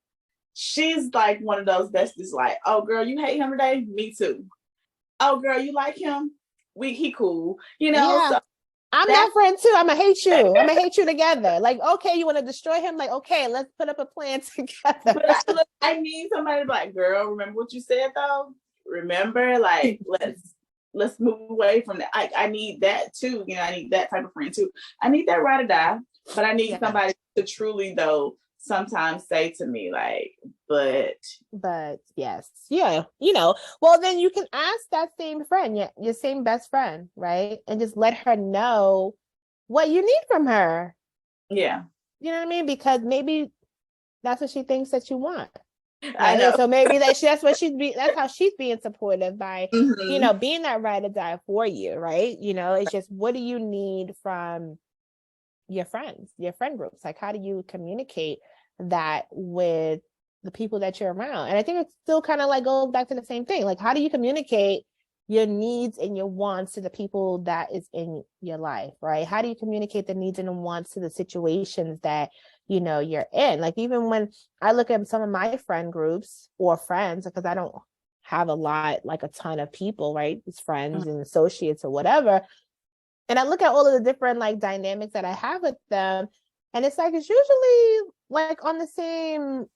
Speaker 2: she's like one of those besties like, oh girl, you hate him today? Me too. Oh girl, you like him? He cool. You know,
Speaker 1: yeah.
Speaker 2: so
Speaker 1: I'm that friend too. I'm gonna hate you. I'm gonna hate you together. Like, okay, you want to destroy him? Like, okay, let's put up a plan together.
Speaker 2: But I need somebody to be like, girl, remember what you said though? Remember, like, let's move away from that. I need that too. You know, I need that type of friend too. I need that ride or die, but I need somebody to truly though sometimes say to me like, but
Speaker 1: yes, yeah, you know, well then you can ask that same friend, your same best friend, right, and just let her know what you need from her.
Speaker 2: Yeah,
Speaker 1: you know what I mean, because maybe that's what she thinks that you want, right?
Speaker 2: I know.
Speaker 1: So maybe that's how she's being supportive by you know, being that ride or die for you, right? You know, it's just, what do you need from your friends, your friend groups? Like, how do you communicate that with the people that you're around? And I think it's still kind of like goes back to the same thing. Like, how do you communicate your needs and your wants to the people that is in your life, right? How do you communicate the needs and the wants to the situations that, you know, you're in? Like, even when I look at some of my friend groups or friends, because I don't have a lot, like a ton of people, right? It's friends and associates or whatever. And I look at all of the different like dynamics that I have with them, and it's like it's usually like on the same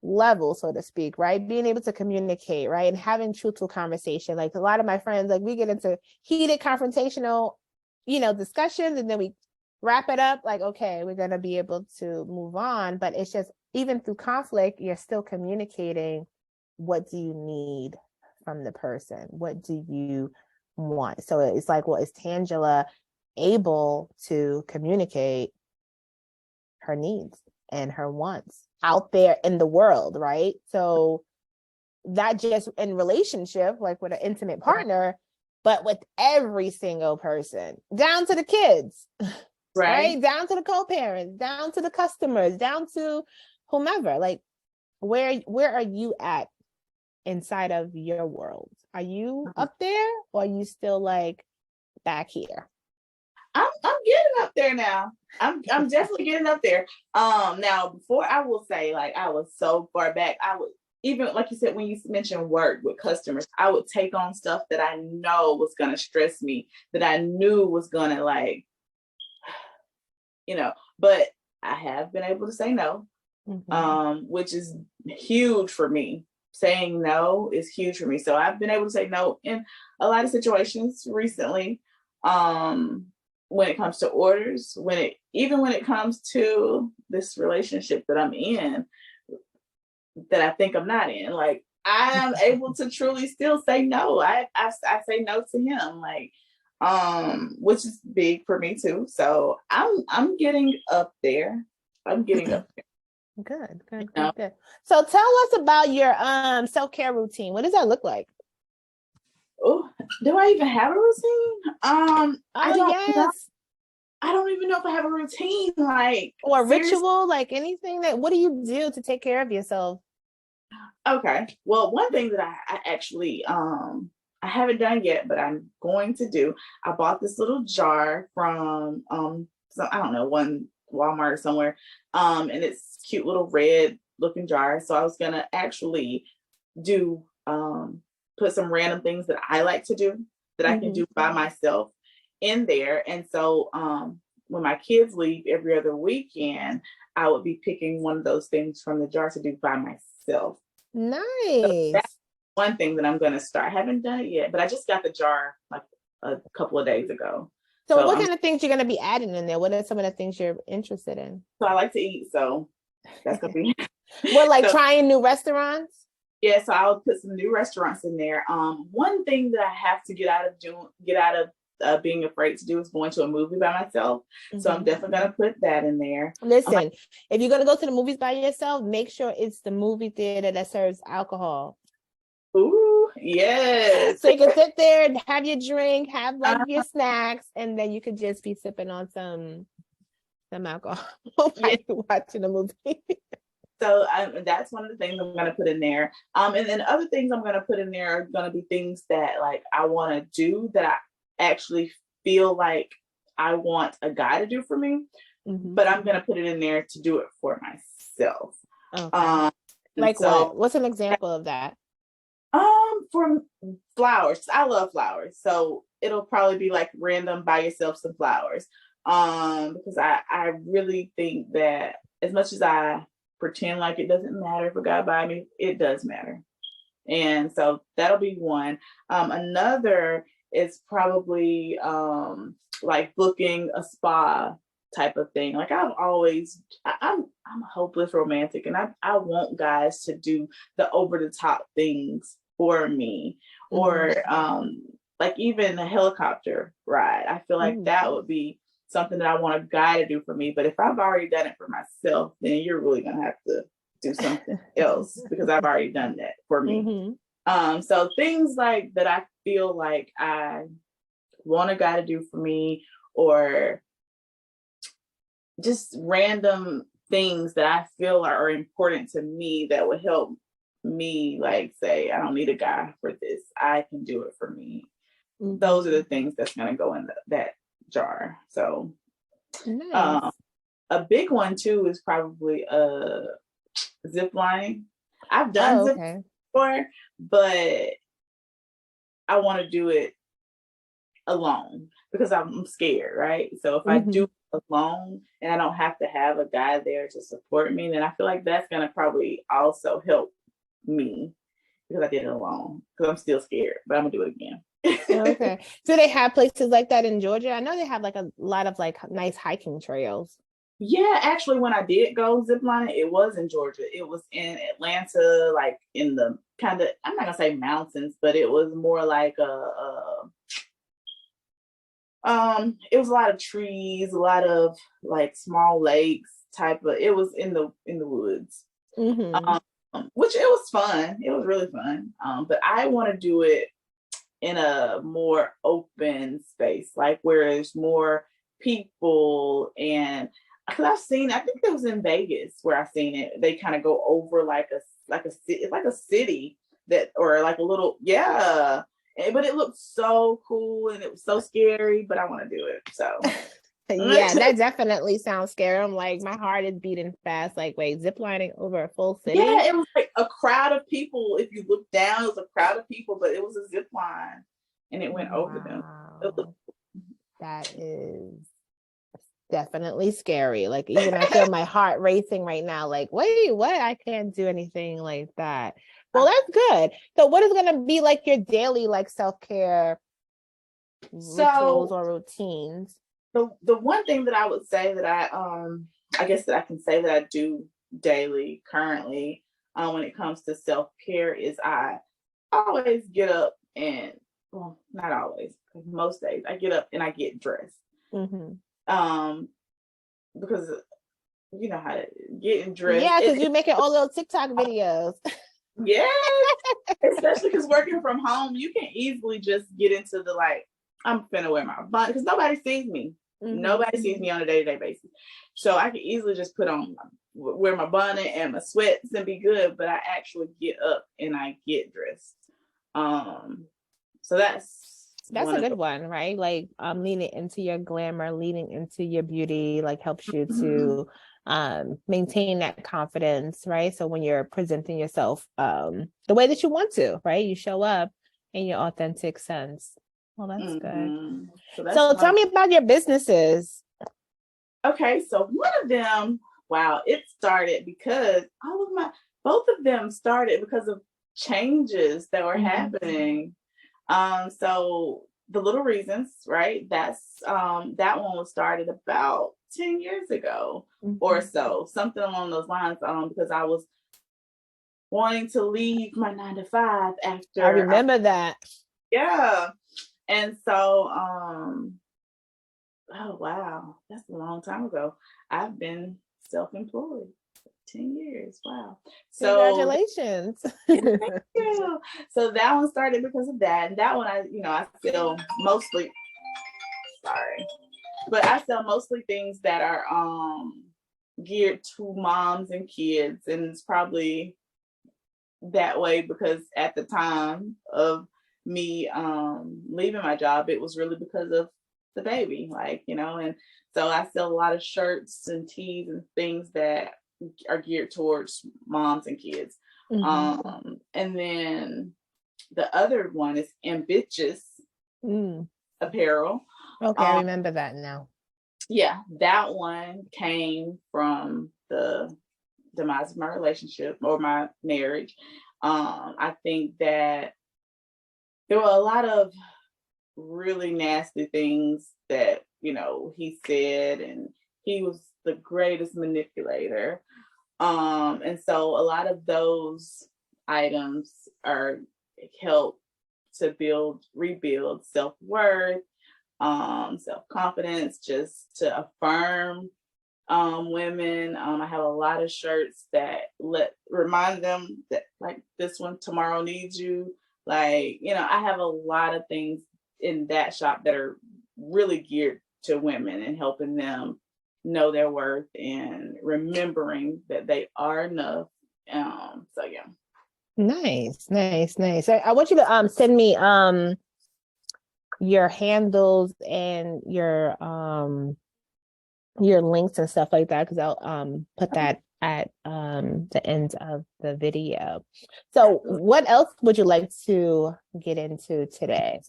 Speaker 1: level, so to speak, right? Being able to communicate, right? And having truthful conversation. Like a lot of my friends, like we get into heated confrontational, you know, discussions, and then we wrap it up like, okay, we're going to be able to move on. But it's just, even through conflict, you're still communicating, what do you need from the person? What do you want? So it's like, well, is Tangela able to communicate her needs and her wants out there in the world, right? So not just in relationship, like with an intimate partner, but with every single person, down to the kids, right? Down to the co-parents, down to the customers, down to whomever. Like, where are you at inside of your world? Are you up there, or are you still like back here?
Speaker 2: I'm getting up there now. I'm definitely getting up there. Now before, I will say, like, I was so far back. I would, even like you said, when you mentioned work with customers, I would take on stuff that I know was gonna stress me, that I knew was gonna, like, you know, but I have been able to say no, which is huge for me. Saying no is huge for me. So I've been able to say no in a lot of situations recently. When it comes to orders, when it comes to this relationship that I'm in, that I think I'm not in, like, I am able to truly still say no. I say no to him, like, which is big for me too. So I'm getting up there. I'm getting up there.
Speaker 1: Good. So tell us about your self-care routine. What does that look like?
Speaker 2: Oh, do I even have a routine? I
Speaker 1: Oh,
Speaker 2: don't know.
Speaker 1: yes.
Speaker 2: I don't even know if I have a routine. Like,
Speaker 1: Or
Speaker 2: seriously.
Speaker 1: ritual, like anything that, what do you do to take care of yourself?
Speaker 2: Okay. Well, one thing that I actually I haven't done yet, but I'm going to do. I bought this little jar from so I don't know, one Walmart or somewhere. And it's cute little red looking jar. So I was gonna actually do put some random things that I like to do that I can
Speaker 1: Mm-hmm.
Speaker 2: do by myself in there. And so when my kids leave every other weekend, I would be picking one of those things from the jar to do by myself. So that's
Speaker 1: Nice.
Speaker 2: one thing that I'm going to start. I haven't done it yet, but I just got the jar like a couple of days ago.
Speaker 1: So
Speaker 2: So
Speaker 1: what kind of things you're going to be adding in there? What are some of the things you're interested in?
Speaker 2: I like to eat, so that's gonna be
Speaker 1: What, like
Speaker 2: so
Speaker 1: trying new restaurants?
Speaker 2: yeah. So I'll put some new restaurants in there. One thing that I have to get out of being afraid to do is going to a movie by myself. So I'm
Speaker 1: Mm-hmm.
Speaker 2: definitely gonna put that in there.
Speaker 1: Listen, if you're going to go to the movies by yourself, make sure it's the movie theater that serves alcohol.
Speaker 2: Ooh, yes.
Speaker 1: So you can sit there and have your drink, have like
Speaker 2: Uh,
Speaker 1: your snacks, and then you could just be sipping on some alcohol while
Speaker 2: yeah.
Speaker 1: you're watching a movie.
Speaker 2: So that's one of the things I'm going to put in there. And then other things I'm going to put in there are going to be things that like I want to do that I actually feel like I want a guy to do for me,
Speaker 1: Mm-hmm.
Speaker 2: but I'm going to put it in there to do it for myself.
Speaker 1: Okay.
Speaker 2: And
Speaker 1: Like what?
Speaker 2: so,
Speaker 1: What's an example of that?
Speaker 2: for flowers, I love flowers. So it'll probably be like random buy yourself some flowers. Because I really think that as much as I pretend like it doesn't matter if a guy buy me, it does matter. And so that'll be one. Another is probably like booking a spa type of thing. Like I'm a hopeless romantic, and I want guys to do the over the top things for me, or like even a helicopter ride. I feel like
Speaker 1: Mm-hmm.
Speaker 2: that would be something that I want a guy to do for me. But if I've already done it for myself, then you're really gonna have to do something else because I've already done that for me.
Speaker 1: Mm-hmm.
Speaker 2: So things like that I feel like I want a guy to do for me, or just random things that I feel are important to me that would help me, like say, I don't need a guy for this. I can do it for me.
Speaker 1: Mm-hmm.
Speaker 2: Those are the things that's gonna go in that jar. So
Speaker 1: Nice.
Speaker 2: a big one too is probably zip lining. I've done
Speaker 1: Oh,
Speaker 2: zip
Speaker 1: okay.
Speaker 2: before, but I want to do it alone because I'm scared, right? So if I
Speaker 1: Mm-hmm.
Speaker 2: do it alone and I don't have to have a guy there to support me, then I feel like that's gonna probably also help me because I did it alone. Because I'm still scared, but I'm gonna do it again.
Speaker 1: Okay. Do they have places like that in Georgia? I know they have like a lot of like nice hiking trails.
Speaker 2: Yeah, actually, when I did go ziplining, it was in Georgia. It was in Atlanta, like in the kind of, I'm not gonna say mountains, but it was more like it was a lot of trees, a lot of like small lakes type of. It was in the woods,
Speaker 1: Mm-hmm.
Speaker 2: um, which it was fun. It was really fun. But I want to do it in a more open space, like where there's more people. And because I've seen, I think it was in Vegas where I've seen it. They kind of go over like a city that, or like a little, yeah. But it looked so cool and it was so scary. But I want to do it. So
Speaker 1: Yeah, that definitely sounds scary. I'm like, my heart is beating fast. Like, wait, ziplining over a full city?
Speaker 2: yeah, it was like a crowd of people. If you look down, it was a crowd of people, but it was a zip line, and it went over them.
Speaker 1: Wow. That is definitely scary. Like, even I feel my heart racing right now. Like, wait, what? I can't do anything like that. Well, that's good. So, what is going to be like your daily, like, self-care rituals
Speaker 2: So
Speaker 1: or routines?
Speaker 2: the one thing that I would say that I guess that I can say that I do daily currently, when it comes to self care, is I always get up and, well, not always, most days I get up and I get dressed.
Speaker 1: Mm-hmm.
Speaker 2: Um, because you know how to getting dressed.
Speaker 1: Yeah, because you're making all little TikTok videos.
Speaker 2: Yes, especially because working from home, you can easily just get into the like, I'm finna wear my bonnet because nobody sees me.
Speaker 1: Mm-hmm.
Speaker 2: Nobody sees me on a day-to-day basis. So I can easily just wear my bonnet and my sweats and be good, but I actually get up and I get dressed. So that's
Speaker 1: a good one, right? Like leaning into your glamour, leaning into your beauty, like helps you to maintain that confidence, right? So when you're presenting yourself the way that you want to, right? You show up in your authentic sense. Well, that's good. So tell me about your businesses.
Speaker 2: Okay, so one of them, wow, it started because both of them started because of changes that were happening. So the Little Reasons, right? That one was started about 10 years ago or so, something along those lines. Because I was wanting to leave my 9 to 5 after.
Speaker 1: I remember that.
Speaker 2: Yeah, and so oh wow, that's a long time ago. I've been self-employed for 10 years. Wow. So
Speaker 1: congratulations.
Speaker 2: thank you. So that one started because of that. And that one I sell mostly but I sell mostly things that are geared to moms and kids. And it's probably that way because at the time of me leaving my job, it was really because of the baby, and so I sell a lot of shirts and tees and things that are geared towards moms and kids. And then the other one is ambitious apparel.
Speaker 1: Okay, I remember that now.
Speaker 2: Yeah, that one came from the demise of my relationship or my marriage. I think that there were a lot of really nasty things that he said, and he was the greatest manipulator. And so a lot of those items are help to rebuild self-worth, self-confidence, just to affirm women. I have a lot of shirts that remind them that, like, this one, tomorrow needs you. Like, I have a lot of things in that shop that are really geared to women and helping them know their worth and remembering that they are enough. So yeah.
Speaker 1: Nice. I want you to send me your handles and your links and stuff like that, because I'll put that at the end of the video. So what else would you like to get into today?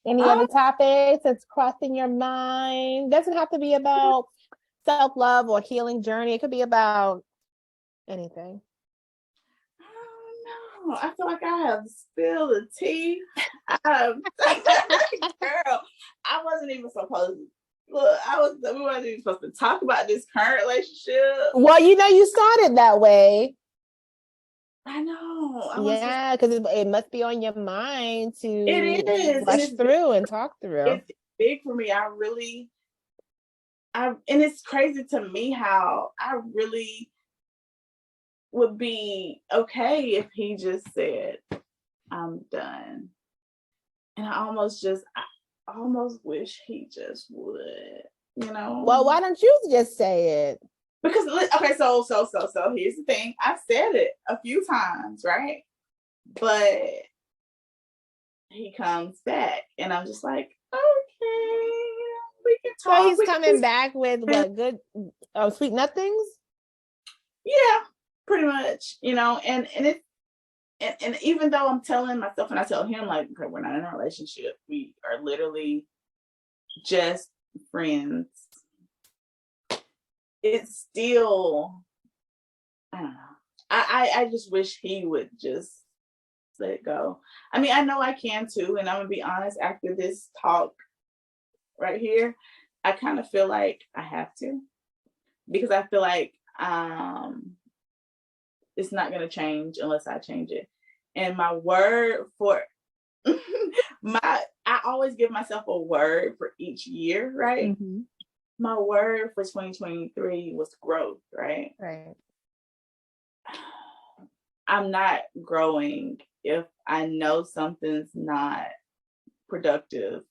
Speaker 1: Any other topics that's crossing your mind? Doesn't have to be about self-love or healing journey. It could be about anything.
Speaker 2: No, I feel like I have spilled the tea. Girl, I wasn't even supposed to. Look, we wasn't even supposed to talk about this current relationship.
Speaker 1: Well, you started that way.
Speaker 2: I know.
Speaker 1: Yeah, because it must be on your mind to
Speaker 2: it is
Speaker 1: flush through and talk through.
Speaker 2: It's big for me. and it's crazy to me how I really would be okay if he just said, I'm done. And I almost wish he just would,
Speaker 1: Well, why don't you just say it?
Speaker 2: Because, okay, so here's the thing. I've said it a few times, right? But he comes back and I'm just like, okay, we can talk.
Speaker 1: So he's coming back with what, good sweet nothings?
Speaker 2: Yeah, pretty much, and it's and even though I'm telling myself and I tell him, like, okay, we're not in a relationship, we are literally just friends, it's still, I don't know. I just wish he would just let it go. I mean, I know I can too, and I'm gonna be honest, after this talk right here, I kind of feel like I have to, because I feel like it's not gonna change unless I change it. And my word for I always give myself a word for each year, right? Mm-hmm. My word for 2023 was growth, right?
Speaker 1: Right.
Speaker 2: I'm not growing if I know something's not productive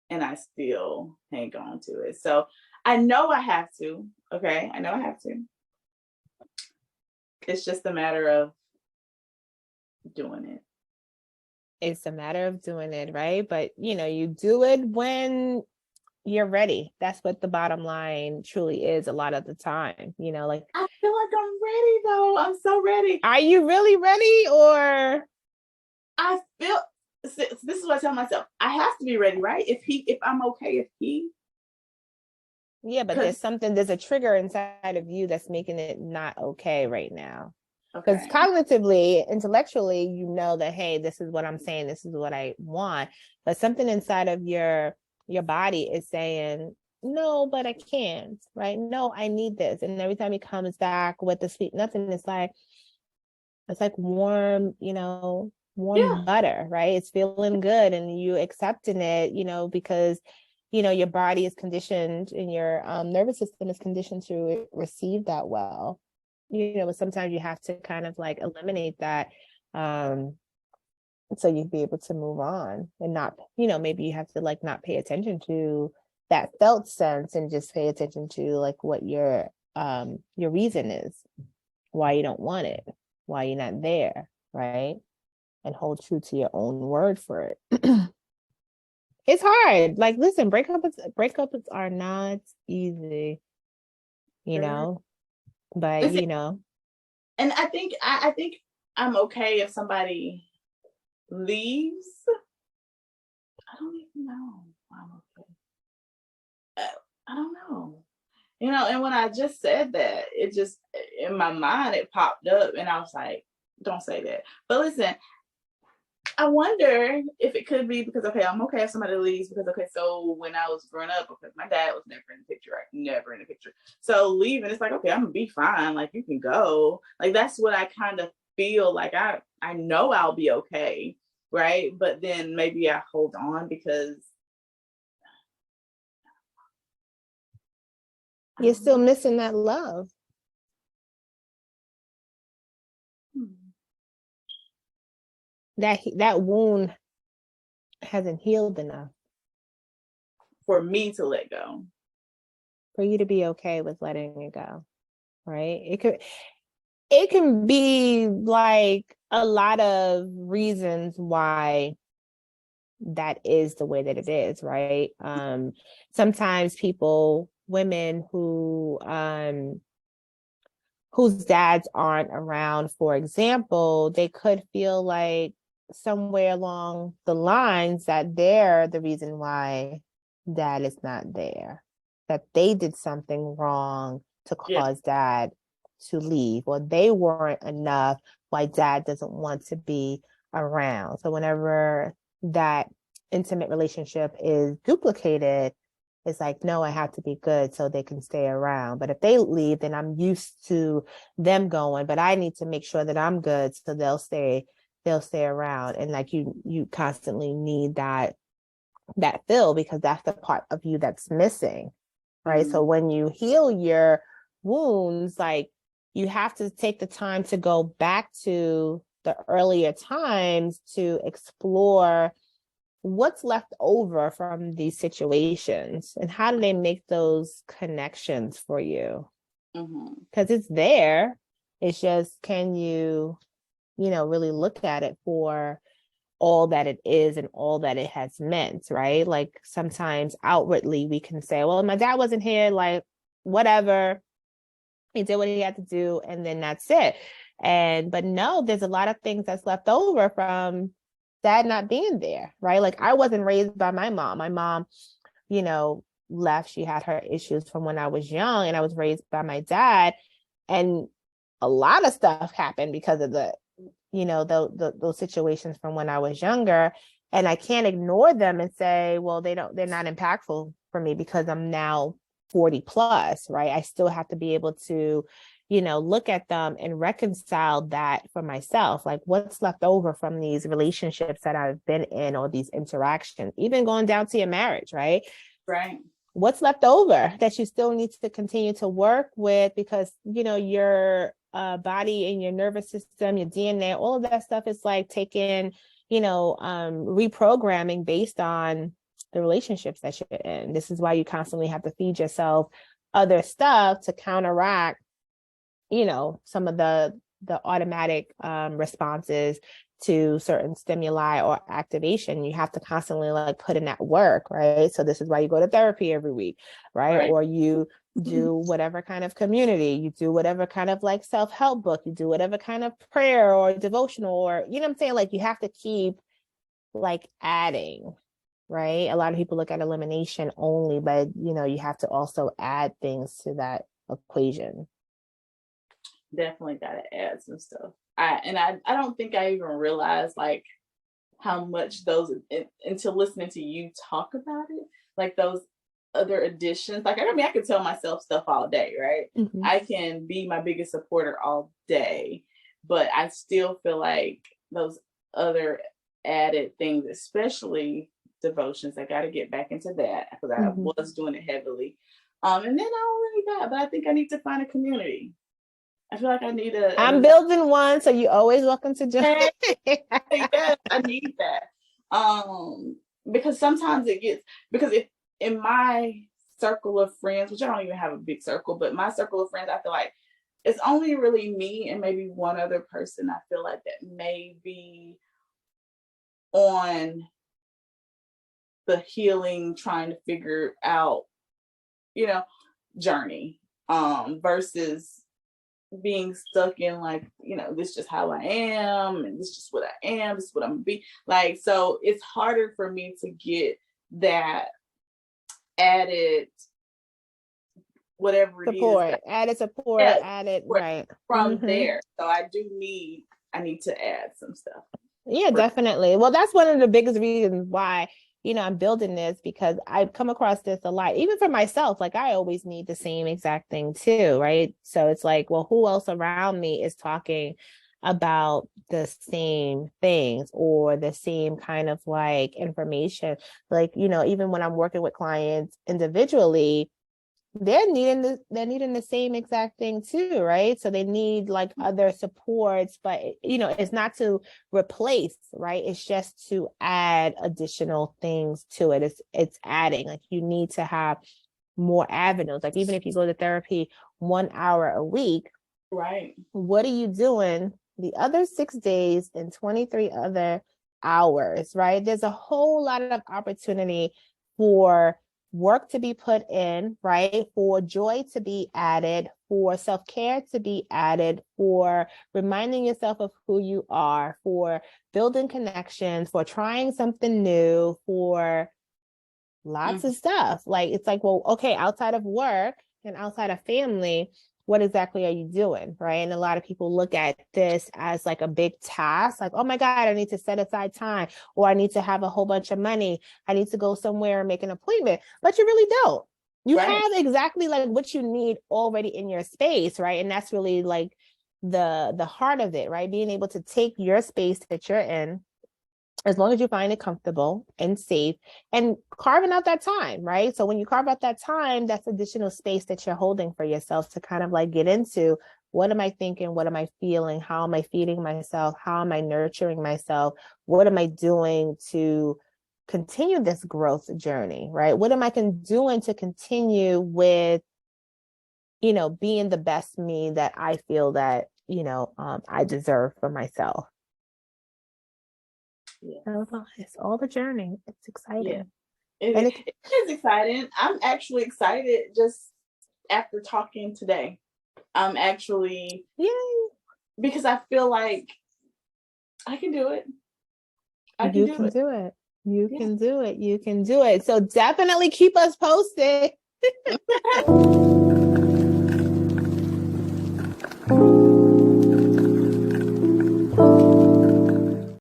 Speaker 2: and I still hang on to it. So I know I have to. Okay. I know I have to. It's just a matter of doing it.
Speaker 1: It's a matter of doing it, right? But you do it when you're ready. That's what the bottom line truly is a lot of the time. Like,
Speaker 2: I feel like I'm ready though. I'm so ready.
Speaker 1: are you really ready? Or
Speaker 2: I feel this is what I tell myself. I have to be ready, right? If I'm okay, if he
Speaker 1: yeah, but
Speaker 2: because
Speaker 1: there's a trigger inside of you that's making it not okay right now. Because
Speaker 2: okay.
Speaker 1: cognitively, intellectually, you know that, hey, this is what I'm saying, this is what I want. But something inside of your body is saying, no, but I can't, right? No, I need this. And every time he comes back with the sweet nothing, it's like warm, warm
Speaker 2: Yeah.
Speaker 1: butter, right? It's feeling good and you accepting it, because your body is conditioned and your nervous system is conditioned to receive that well. But sometimes you have to kind of like eliminate that, so you'd be able to move on and not, maybe you have to like not pay attention to that felt sense and just pay attention to like what your reason is, why you don't want it, why you're not there, right? And hold true to your own word for it. It's hard. Like, listen, breakups are not easy, you
Speaker 2: Sure.
Speaker 1: know, but
Speaker 2: Listen, and I think I'm okay if somebody leaves. I don't even know. I'm okay. I don't know. And when I just said that, it just in my mind it popped up, and I was like, "Don't say that." But listen, I wonder if it could be because okay, I'm okay if somebody leaves because okay, so when I was growing up, because my dad was never in the picture, right? Never in the picture. So leaving, it's like okay, I'm gonna be fine. Like you can go. Like that's what I kind of feel like. I know I'll be okay, right? But then maybe I hold on because I
Speaker 1: you're
Speaker 2: don't
Speaker 1: still
Speaker 2: know.
Speaker 1: missing that love.
Speaker 2: Hmm.
Speaker 1: That wound hasn't healed enough
Speaker 2: For me to let go.
Speaker 1: for you to be okay with letting it go, right? It can be like a lot of reasons why that is the way that it is, right? Sometimes women whose dads aren't around, for example, they could feel like somewhere along the lines that they're the reason why dad is not there, that they did something wrong to
Speaker 2: Yeah.
Speaker 1: cause dad to leave, or they weren't enough why dad doesn't want to be around. So whenever that intimate relationship is duplicated, it's like, no, I have to be good so they can stay around. But if they leave, then I'm used to them going, but I need to make sure that I'm good so they'll stay around. And like you constantly need that fill because that's the part of you that's missing. Right.
Speaker 2: Mm-hmm.
Speaker 1: So when you heal your wounds, like you have to take the time to go back to the earlier times to explore what's left over from these situations and how do they make those connections for you,
Speaker 2: Mm-hmm.
Speaker 1: because it's there. It's just, can you really look at it for all that it is and all that it has meant, right? Like sometimes outwardly we can say, well, my dad wasn't here, like whatever, he did what he had to do and then that's it. But no, there's a lot of things that's left over from dad not being there, right? Like I wasn't raised by my mom. My mom, left. She had her issues from when I was young, and I was raised by my dad. And a lot of stuff happened because of those situations from when I was younger. And I can't ignore them and say, well, they're not impactful for me because I'm now 40 plus, right? I still have to be able to, look at them and reconcile that for myself. Like what's left over from these relationships that I've been in, or these interactions, even going down to your marriage, right?
Speaker 2: Right.
Speaker 1: What's left over that you still need to continue to work with because, body and your nervous system, your DNA, all of that stuff is like taken, reprogramming based on the relationships that you're in. This is why you constantly have to feed yourself other stuff to counteract, some of the automatic responses to certain stimuli or activation. You have to constantly like put in that work, right? So this is why you go to therapy every week, right? Or you do whatever kind of community, you do whatever kind of like self-help book, you do whatever kind of prayer or devotional, or, you know what I'm saying? Like you have to keep like adding, right? A lot of people look at elimination only, but you have to also add things to that equation.
Speaker 2: Definitely got to add some stuff. I don't think I even realized like how much those, until listening to you talk about it, like those other additions. Like, I mean, I could tell myself stuff all day, right?
Speaker 1: Mm-hmm.
Speaker 2: I can be my biggest supporter all day, but I still feel like those other added things, especially devotions, I got to get back into that because I was doing it heavily. And then I already got, but I think I need to find a community. I feel like I need
Speaker 1: I'm building one, so you're always welcome to join.
Speaker 2: Yes, I need that. Because sometimes because if in my circle of friends, which I don't even have a big circle, but my circle of friends, I feel like it's only really me and maybe one other person I feel like that may be on the healing, trying to figure out, journey, versus being stuck in like, this is just how I am, and this is just what I am, this is what I'm gonna be like. So it's harder for me to get that added whatever
Speaker 1: support,
Speaker 2: it is,
Speaker 1: added support, added right
Speaker 2: from there. So I need to add some stuff.
Speaker 1: Yeah, definitely. Well, that's one of the biggest reasons why I'm building this, because I've come across this a lot, even for myself. Like I always need the same exact thing too, right? So it's like, well, who else around me is talking about the same things or the same kind of like information? Like, even when I'm working with clients individually, they're needing the same exact thing too, right? So they need like other supports, but it's not to replace, right? It's just to add additional things to it. It's adding. Like you need to have more avenues. Like even if you go to therapy 1 hour a week,
Speaker 2: right?
Speaker 1: What are you doing the other 6 days and 23 other hours, right? There's a whole lot of opportunity for work to be put in, right? For joy to be added, for self-care to be added, for reminding yourself of who you are, for building connections, for trying something new, for lots of stuff. Like, it's like, well, okay, outside of work and outside of family, what exactly are you doing, right? And a lot of people look at this as like a big task, like, oh my God, I need to set aside time, or I need to have a whole bunch of money. I need to go somewhere and make an appointment, but you really don't. You have exactly like what you need already in your space, right? And that's really like the heart of it, right? Being able to take your space that you're in, as long as you find it comfortable and safe, and carving out that time, right? So when you carve out that time, that's additional space that you're holding for yourself to kind of like get into, what am I thinking? What am I feeling? How am I feeding myself? How am I nurturing myself? What am I doing to continue this growth journey, right? What am I doing to continue with, being the best me that I feel that, I deserve for myself? Yeah. It's all the journey. It's exciting.
Speaker 2: Yeah. It is exciting. I'm actually excited just after talking today. I'm actually, because I feel like I can do it.
Speaker 1: You can do it. You can do it. You can do it. So definitely keep us posted.